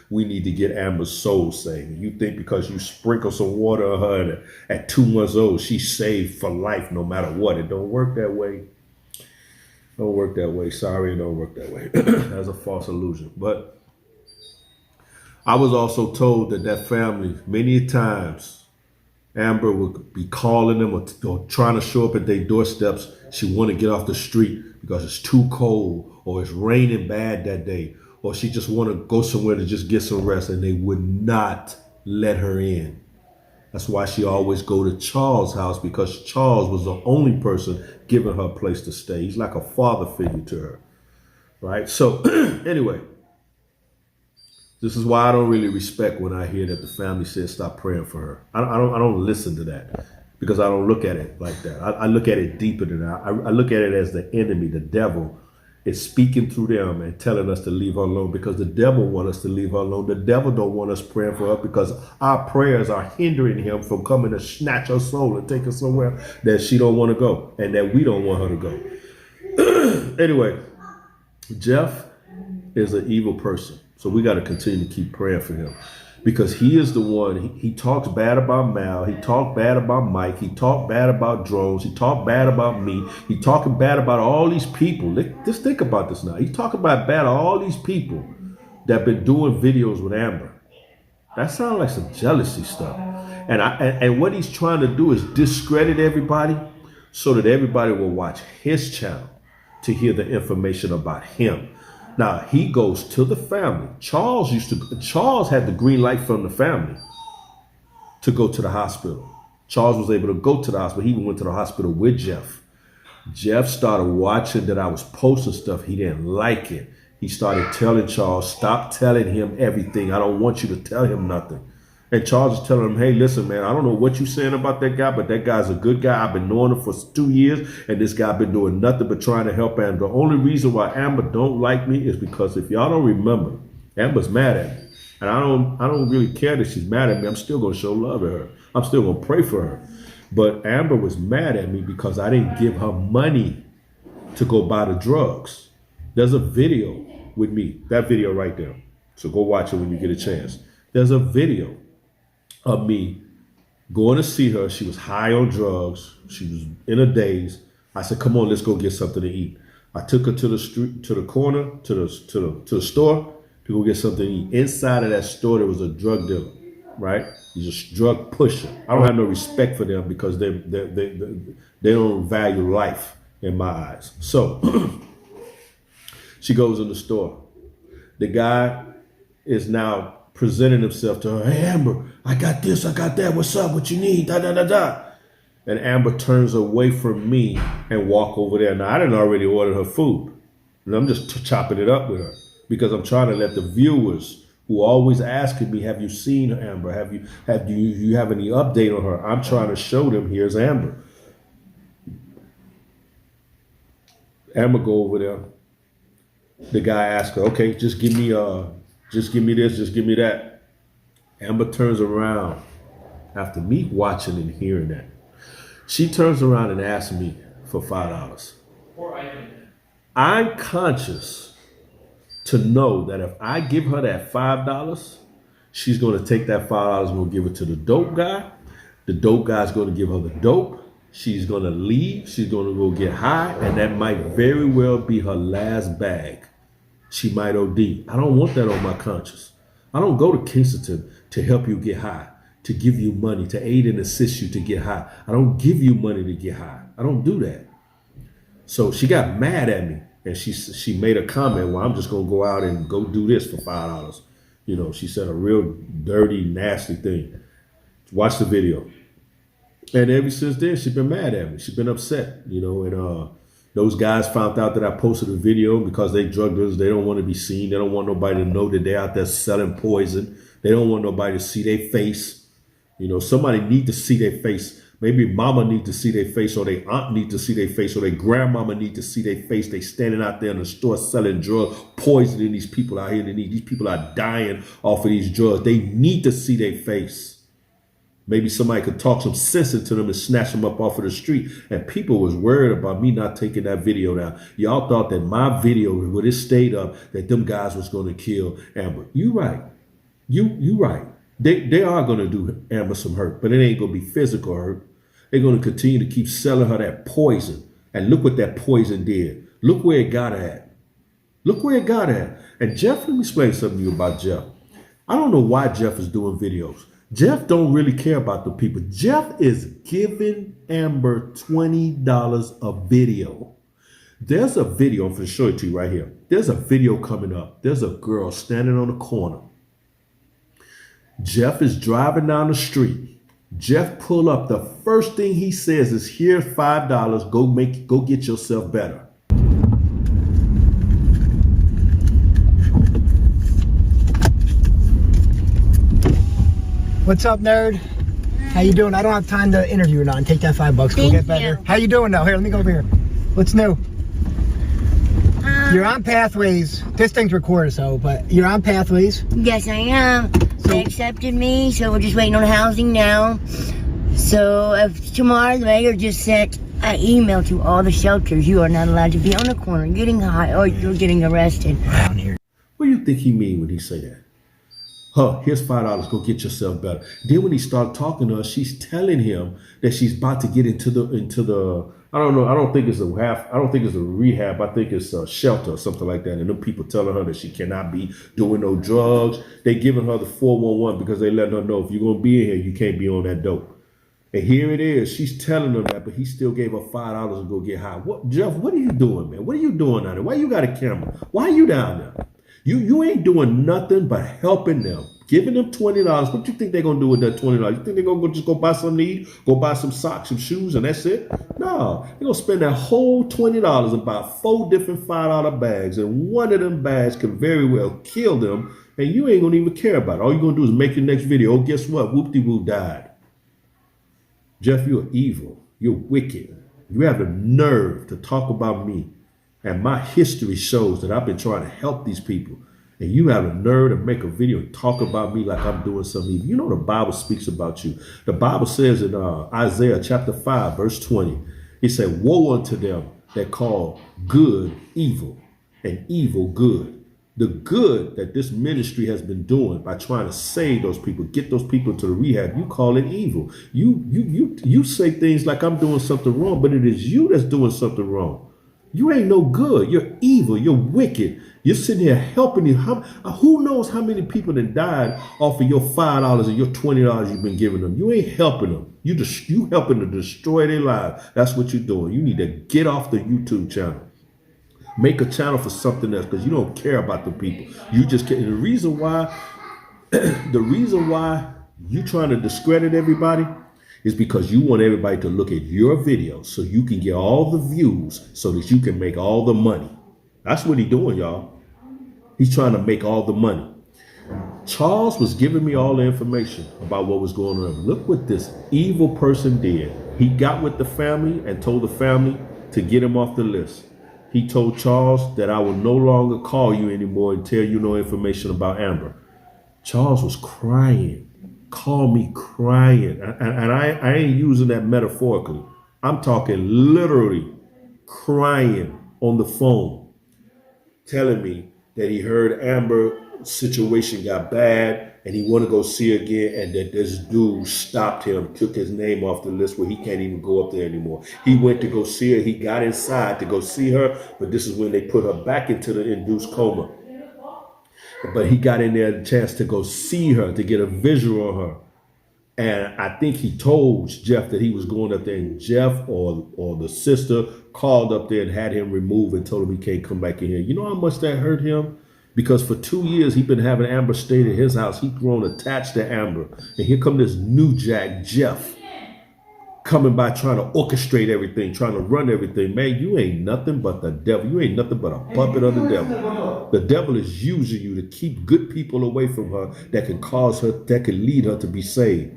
we need to get Amber's soul saved. You think because you sprinkle some water on her at 2 months old, she's saved for life no matter what. It don't work that way. Don't work that way. Sorry, it don't work that way. That's a false illusion. But I was also told that family, many times, Amber would be calling them or trying to show up at their doorsteps. She want to get off the street because it's too cold, or it's raining bad that day, or she just want to go somewhere to just get some rest, and they would not let her in. That's why she always go to Charles' house, because Charles was the only person giving her a place to stay. He's like a father figure to her, right? So anyway, This is why I don't really respect when I hear that the family says stop praying for her. I don't listen to that because I don't look at it like that. I look at it deeper than that. I look at it as the enemy, the devil, is speaking through them and telling us to leave her alone because the devil wants us to leave her alone. The devil don't want us praying for her because our prayers are hindering him from coming to snatch her soul and take her somewhere that she don't want to go and that we don't want her to go. Anyway, Jeff is an evil person. So we got to continue to keep praying for him because he is the one, he talks bad about Mal, he talked bad about Mike, he talked bad about Drones, he talked bad about me, he talking bad about all these people. Just think about this now. He's talking about bad all these people that been doing videos with Amber. That sounds like some jealousy stuff. And what he's trying to do is discredit everybody so that everybody will watch his channel to hear the information about him. Now, he goes to the family. Charles had the green light from the family to go to the hospital. Charles was able to go to the hospital. He even went to the hospital with Jeff. Jeff started watching that I was posting stuff. He didn't like it. He started telling Charles, stop telling him everything. I don't want you to tell him nothing. And Charles is telling him, hey, listen, man, I don't know what you're saying about that guy, but that guy's a good guy. I've been knowing him for 2 years, and this guy been doing nothing but trying to help Amber. The only reason why Amber don't like me is because if y'all don't remember, Amber's mad at me. And I don't really care that she's mad at me. I'm still going to show love to her. I'm still going to pray for her. But Amber was mad at me because I didn't give her money to go buy the drugs. There's a video with me, that video right there. So go watch it when you get a chance. There's a video of me going to see her. She was high on drugs. She was in a daze. I said, come on, let's go get something to eat. I took her to the street, to the corner, to the store to go get something to eat. Inside of that store, there was a drug dealer, right? He's a drug pusher. I don't have no respect for them because they don't value life in my eyes. So she goes in the store. The guy is now presenting himself to her. Hey, Amber, I got this, I got that. What's up? What you need? Da, da, da, da. And Amber turns away from me and walk over there. Now, I didn't already order her food. And I'm just chopping it up with her because I'm trying to let the viewers who are always asking me, have you seen Amber? Have you have any update on her? I'm trying to show them, here's Amber. Amber go over there. The guy asks her, okay, just give me this, just give me that. Amber turns around after me watching and hearing that. She turns around and asks me for $5. I'm conscious to know that if I give her that $5, she's going to take that $5 and going to give it to the dope guy. The dope guy's going to give her the dope. She's going to leave. She's going to go get high. And that might very well be her last bag. She might OD. I don't want that on my conscience. I don't go to Kingston to help you get high, to give you money, to aid and assist you to get high. I don't give you money to get high. I don't do that. So she got mad at me and she made a comment, well, I'm just going to go out and go do this for $5. You know, she said a real dirty, nasty thing. Watch the video. And ever since then, she's been mad at me. She's been upset, you know, and those guys found out that I posted a video because they drug dealers. They don't want to be seen. They don't want nobody to know that they're out there selling poison. They don't want nobody to see their face. You know, somebody need to see their face. Maybe mama need to see their face, or their aunt need to see their face, or their grandmama need to see their face. They standing out there in the store selling drugs, poisoning these people out here. These people are dying off of these drugs. They need to see their face. Maybe somebody could talk some sense into them and snatch them up off of the street. And people was worried about me not taking that video down. Y'all thought that my video, when it stayed up, that them guys was going to kill Amber. You right. You right. They are going to do Amber some hurt, but it ain't going to be physical hurt. They're going to continue to keep selling her that poison. And look what that poison did. Look where it got her at. Look where it got her at. And Jeff, let me explain something to you about Jeff. I don't know why Jeff is doing videos. Jeff don't really care about the people. Jeff is giving Amber $20 a video. There's a video, I'm going to show it to you right here. There's a video coming up. There's a girl standing on the corner. Jeff is driving down the street. Jeff pull up. The first thing he says is, here's $5. Go get yourself better. What's up, nerd? How you doing? I don't have time to interview or not. Take that $5. Go Thank get better. you. How you doing now? Here, let me go over here. What's new? You're on Pathways. This thing's recorded, so, but you're on Pathways. Yes, I am. So- They accepted me, so we're just waiting on housing now. So if tomorrow the mayor just sent an email to all the shelters, you are not allowed to be on the corner getting high or you're getting arrested. Around here. What do you think he mean when he say that? Here's $5, go get yourself better. Then when he started talking to her, she's telling him that she's about to get into the I don't know, I don't think it's a rehab, I think it's a shelter or something like that. And them people telling her that she cannot be doing no drugs. They giving her the 411 because they letting her know if you're gonna be in here, you can't be on that dope. And here it is. She's telling them that, but he still gave her $5 to go get high. What, Jeff, what are you doing, man? What are you doing down there? Why you got a camera? Why are you down there? You ain't doing nothing but helping them, giving them $20. What do you think they're gonna do with that $20? You think they're gonna just go buy something to eat, go buy some socks, some shoes, and that's it? No, they're gonna spend that whole $20 and buy 4 different $5 bags, and one of them bags can very well kill them, and you ain't gonna even care about it. All you're gonna do is make your next video. Oh, guess what? Whoop-de-woo died. Jeff, you're evil. You're wicked. You have the nerve to talk about me. And my history shows that I've been trying to help these people. And you have the nerve to make a video and talk about me like I'm doing something evil. You know the Bible speaks about you. The Bible says in Isaiah chapter 5, verse 20, it said, woe unto them that call good evil and evil good. The good that this ministry has been doing by trying to save those people, get those people to the rehab, you call it evil. You say things like I'm doing something wrong, but it is you that's doing something wrong. You ain't no good. You're evil. You're wicked. You're sitting here helping you. Who knows how many people that died off of your $5 and your $20 you've been giving them? You ain't helping them. You helping to destroy their lives. That's what you're doing. You need to get off the YouTube channel. Make a channel for something else because you don't care about the people. You just can't. The reason why you trying to discredit everybody is because you want everybody to look at your videos so you can get all the views so that you can make all the money. That's what he's doing, y'all. He's trying to make all the money. Charles was giving me all the information about what was going on. Look what this evil person did. He got with the family and told the family to get him off the list. He told Charles that I will no longer call you anymore and tell you no information about Amber. Charles was crying. Call me crying. And I ain't using that metaphorically. I'm talking literally crying on the phone, telling me that he heard Amber's situation got bad and he want to go see her again, and that this dude stopped him, took his name off the list where he can't even go up there anymore. He went to go see her. He got inside to go see her, but this is when they put her back into the induced coma. But he got in there a chance to go see her, to get a visual of her. And I think he told Jeff that he was going up there, and Jeff or the sister called up there and had him removed and told him he can't come back in here. You know how much that hurt him? Because for 2 years, he's been having Amber stay at his house. He's grown attached to Amber. And here come this new jack, Jeff, coming by trying to orchestrate everything, trying to run everything. Man, you ain't nothing but the devil. You ain't nothing but a puppet of the devil. The devil is using you to keep good people away from her that can cause her, that can lead her to be saved.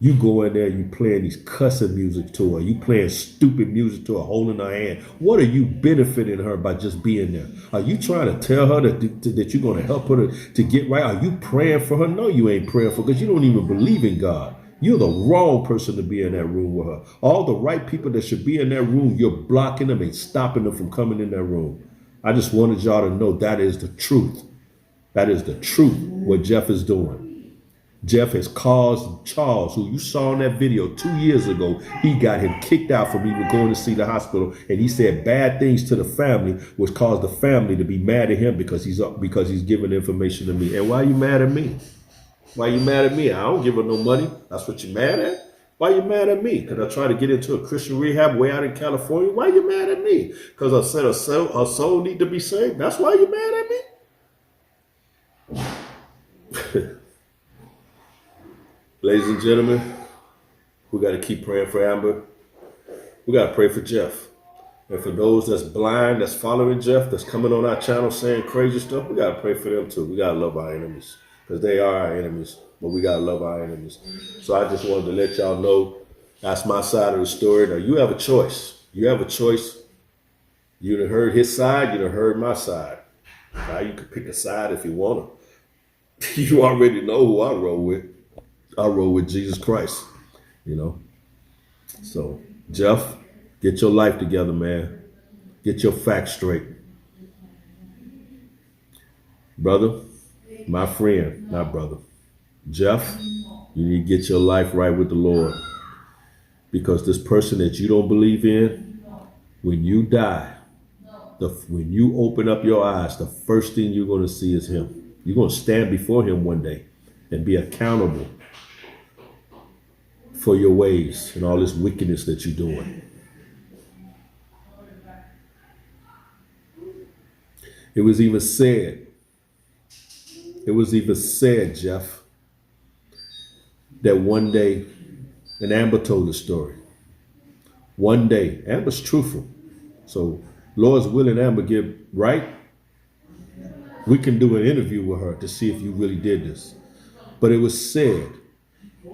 You go in there, you playing these cussing music to her. You playing stupid music to her, holding her hand. What are you benefiting her by just being there? Are you trying to tell her that you're going to help her to get right? Are you praying for her? No, you ain't praying for her because you don't even believe in God. You're the wrong person to be in that room with her. All the right people that should be in that room, you're blocking them and stopping them from coming in that room. I just wanted y'all to know that is the truth. That is the truth, what Jeff is doing. Jeff has caused Charles, who you saw in that video 2 years ago, he got him kicked out from even going to see the hospital. And he said bad things to the family, which caused the family to be mad at him because he's giving information to me. And why are you mad at me? Why you mad at me? I don't give her no money. That's what you're mad at? Why you mad at me? Because I tried to get into a Christian rehab way out in California? Why you mad at me? Because I said her soul need to be saved? That's why you mad at me? Ladies and gentlemen, we got to keep praying for Amber. We got to pray for Jeff. And for those that's blind, that's following Jeff, that's coming on our channel saying crazy stuff, we got to pray for them too. We got to love our enemies. because they are our enemies, but we gotta love our enemies. So I just wanted to let y'all know that's my side of the story. Now you have a choice. You have a choice. You done heard his side, you done heard my side. Now you can pick a side if you want to. You already know who I roll with. I roll with Jesus Christ, you know. So, Jeff, get your life together, man. Get your facts straight. Brother, my friend, not brother. Jeff, you need to get your life right with the Lord. Because this person that you don't believe in, when you die, when you open up your eyes, the first thing you're going to see is him. You're going to stand before him one day and be accountable for your ways and all this wickedness that you're doing. It was even said, Jeff, that one day, and Amber told the story. One day, Amber's truthful. So, Lord's willing, Amber get right. We can do an interview with her to see if you really did this. But it was said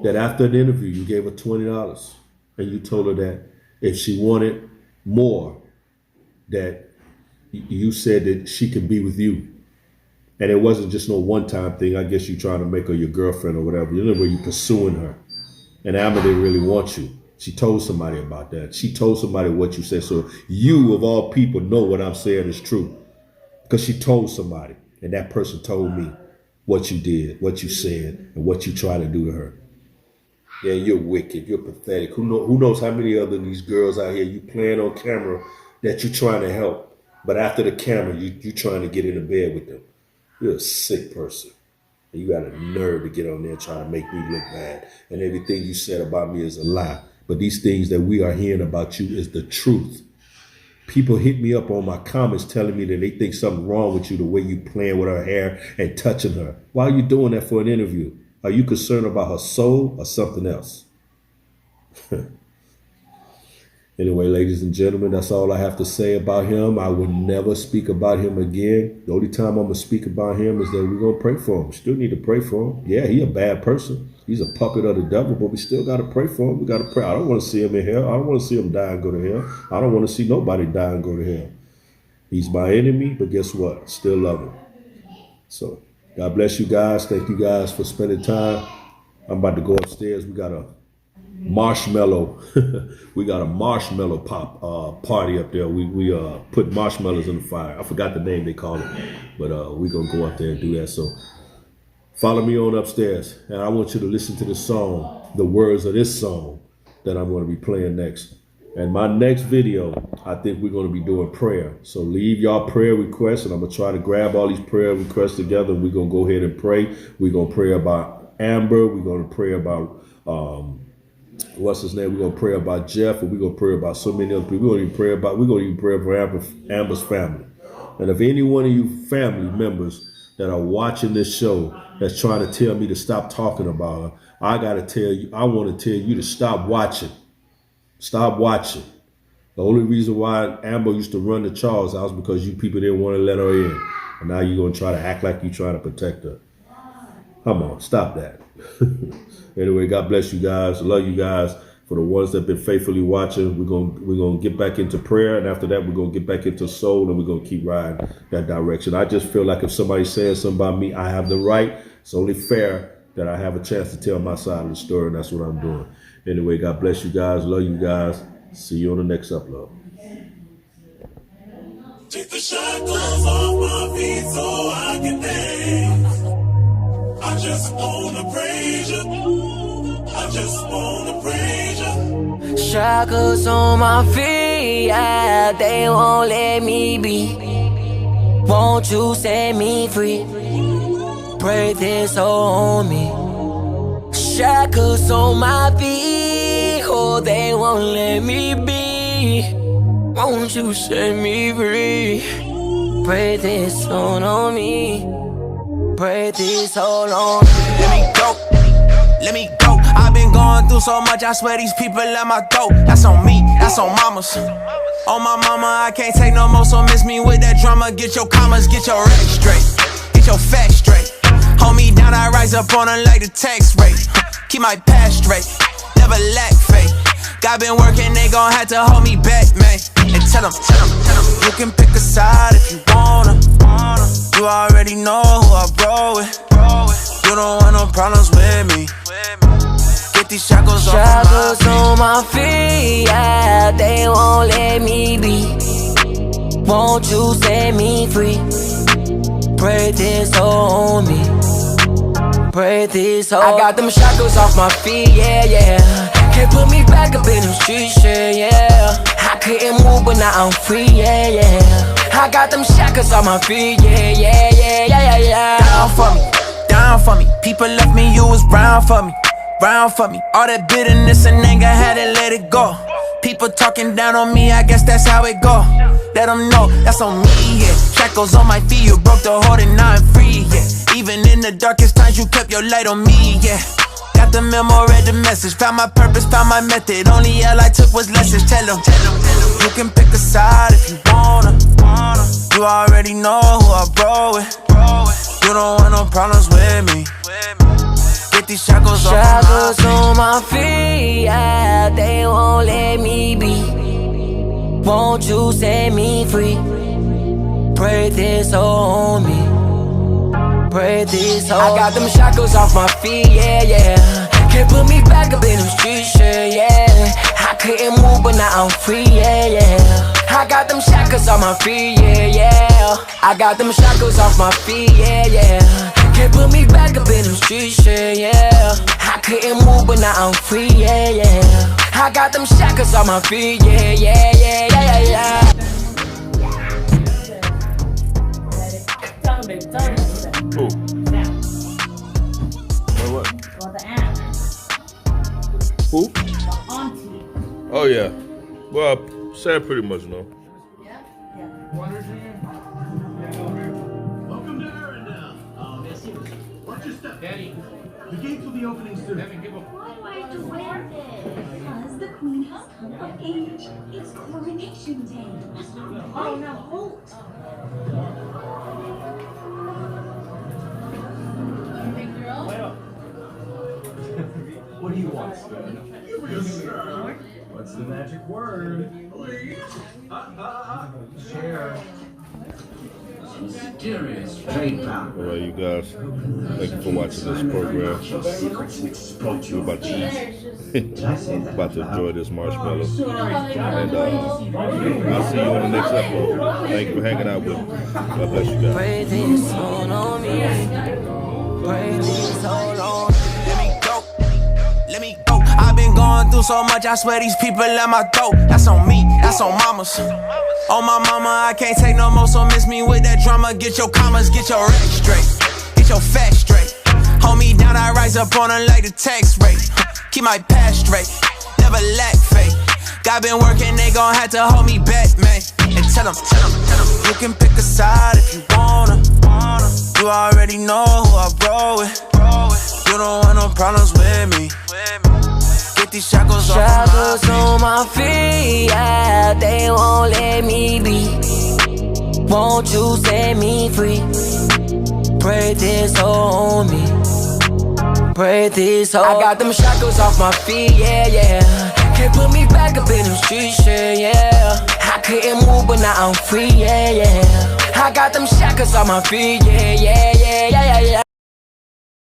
that after an interview, you gave her $20 and you told her that if she wanted more, that you said that she could be with you. And it wasn't just no one-time thing. I guess you trying to make her your girlfriend or whatever. You know where you pursuing her. And Amber didn't really want you. She told somebody about that. She told somebody what you said. So you, of all people, know what I'm saying is true. Because she told somebody. And that person told me what you did, what you said, and what you tried to do to her. Yeah, you're wicked. You're pathetic. Who knows how many other these girls out here you playing on camera that you're trying to help. But after the camera, you trying to get into bed with them. You're a sick person. And you got a nerve to get on there trying to make me look bad. And everything you said about me is a lie. But these things that we are hearing about you is the truth. People hit me up on my comments telling me that they think something wrong with you, the way you playing with her hair and touching her. Why are you doing that for an interview? Are you concerned about her soul or something else? Anyway, ladies and gentlemen, that's all I have to say about him. I will never speak about him again. The only time I'm going to speak about him is that we're going to pray for him. We still need to pray for him. Yeah, he a bad person. He's a puppet of the devil, but we still got to pray for him. We got to pray. I don't want to see him in hell. I don't want to see him die and go to hell. I don't want to see nobody die and go to hell. He's my enemy, but guess what? Still love him. So God bless you guys. Thank you guys for spending time. I'm about to go upstairs. We got a marshmallow. We got a marshmallow pop party up there. We put marshmallows in the fire. I forgot the name they call it, but we're gonna go up there and do that. So follow me on upstairs, and I want you to listen to the song, the words of this song that I'm going to be playing next. And my next video, I think we're going to be doing prayer. So leave y'all prayer requests, and I'm going to try to grab all these prayer requests together, and we're going to go ahead and pray. We're going to pray about Amber. We're going to pray about what's his name? We're gonna pray about Jeff, and we're gonna pray about so many other people. We're gonna even pray for Amber's family. And if any one of you family members that are watching this show that's trying to tell me to stop talking about her, I want to tell you to stop watching. Stop watching. The only reason why Amber used to run the Charles house because you people didn't want to let her in. And now you're gonna try to act like you're trying to protect her. Come on, stop that. Anyway, God bless you guys. I love you guys. For the ones that have been faithfully watching, we're gonna get back into prayer, and after that, we're gonna get back into soul, and we're gonna keep riding that direction. I just feel like if somebody's saying something about me, I have the right. It's only fair that I have a chance to tell my side of the story, and that's what I'm doing. Anyway, God bless you guys. Love you guys. See you on the next upload. Take the shackles off my feet so I can dance. I just wanna praise you. I just wanna praise you. Shackles on my feet, yeah, they won't let me be. Won't you set me free? Break this on me. Shackles on my feet, oh, they won't let me be. Won't you set me free? Break this on me. Break this hold on. Let me go. Let me go. I've been going through so much, I swear these people at my throat. That's on me, that's on mamas. On my mama, I can't take no more, so miss me with that drama. Get your commas, get your rap straight, get your facts straight. Hold me down, I rise up on her like the tax rate. Keep my past straight, never lack faith. God been working, they gon' have to hold me back, man. And tell them, you can pick a side if you wanna. You already know who I roll with. You don't want no problems with me. Get these shackles on my feet, yeah, they won't let me be. Won't you set me free? Break this on me. Break this on. I got them shackles off my feet, yeah, yeah. Can't put me back up in them streets, yeah, yeah. I couldn't move, but now I'm free, yeah, yeah. I got them shackles on my feet, yeah, yeah, yeah, yeah, yeah. Down for me. People left me, you was brown for me. Brown for me. All that bitterness and anger, had to let it go. People talking down on me, I guess that's how it go. Let them know, that's on me, yeah. Shackles on my feet, you broke the hold and now I'm free, yeah. Even in the darkest times, you kept your light on me, yeah. Got the memo, read the message. Found my purpose, found my method. Only L I took was lessons. Tell them, you can pick a side if you wanna. You already know who I roll with. You don't want no problems with me. Get these shackles on my feet, yeah, they won't let me be. Won't you set me free? Break this on me. Break this on. I got them shackles off my feet, yeah, yeah. Can't put me back up in them streets, yeah, yeah. I couldn't move, but now I'm free, yeah, yeah. I got them shackles on my feet, yeah, yeah. I got them shackles off my feet, yeah, yeah. Can't put me back up in them streets, yeah, yeah. I couldn't move, but now I'm free, yeah, yeah. I got them shackles on my feet, yeah, yeah, yeah, yeah, yeah. Tell him, baby, tell him. Who? Now. What? Well, the aunt. Who? The auntie. Oh yeah. Well, Sam pretty much know. Yeah? Yeah. Welcome to Arendelle. Watch your step. Daddy. The gates will be opening soon. Why do I have to wear this? Because the queen has come of age. It's coronation day. Oh, now hold. What do you want, sir? What's the magic word? Please. Share. Mysterious trade power. All right, you guys. Thank you for watching this program. We're about to eat. About to enjoy this marshmallow. And I'll see you on the next episode. Thank you for hanging out with me. God bless you guys. Break this on me. Break this on. Let me go. I've been going through so much, I swear these people at my throat. That's on me, that's on mamas. On my mama, I can't take no more, so miss me with that drama. Get your commas, get your rent straight. Get your facts straight. Hold me down, I rise up on her like the tax rate. Keep my past straight, never lack faith. God been working, they gon' have to hold me back, man. And tell them, you can pick a side if you wanna. You already know who I roll with. You don't want no problems with me. Get these shackles on my feet, yeah, they won't let me be. Won't you set me free? Break this on me. Break this on. I got them shackles off my feet, yeah, yeah. Can't put me back up in them streets, yeah, yeah. I couldn't move, but now I'm free, yeah, yeah. I got them shackles on my feet, yeah, yeah, yeah, yeah, yeah.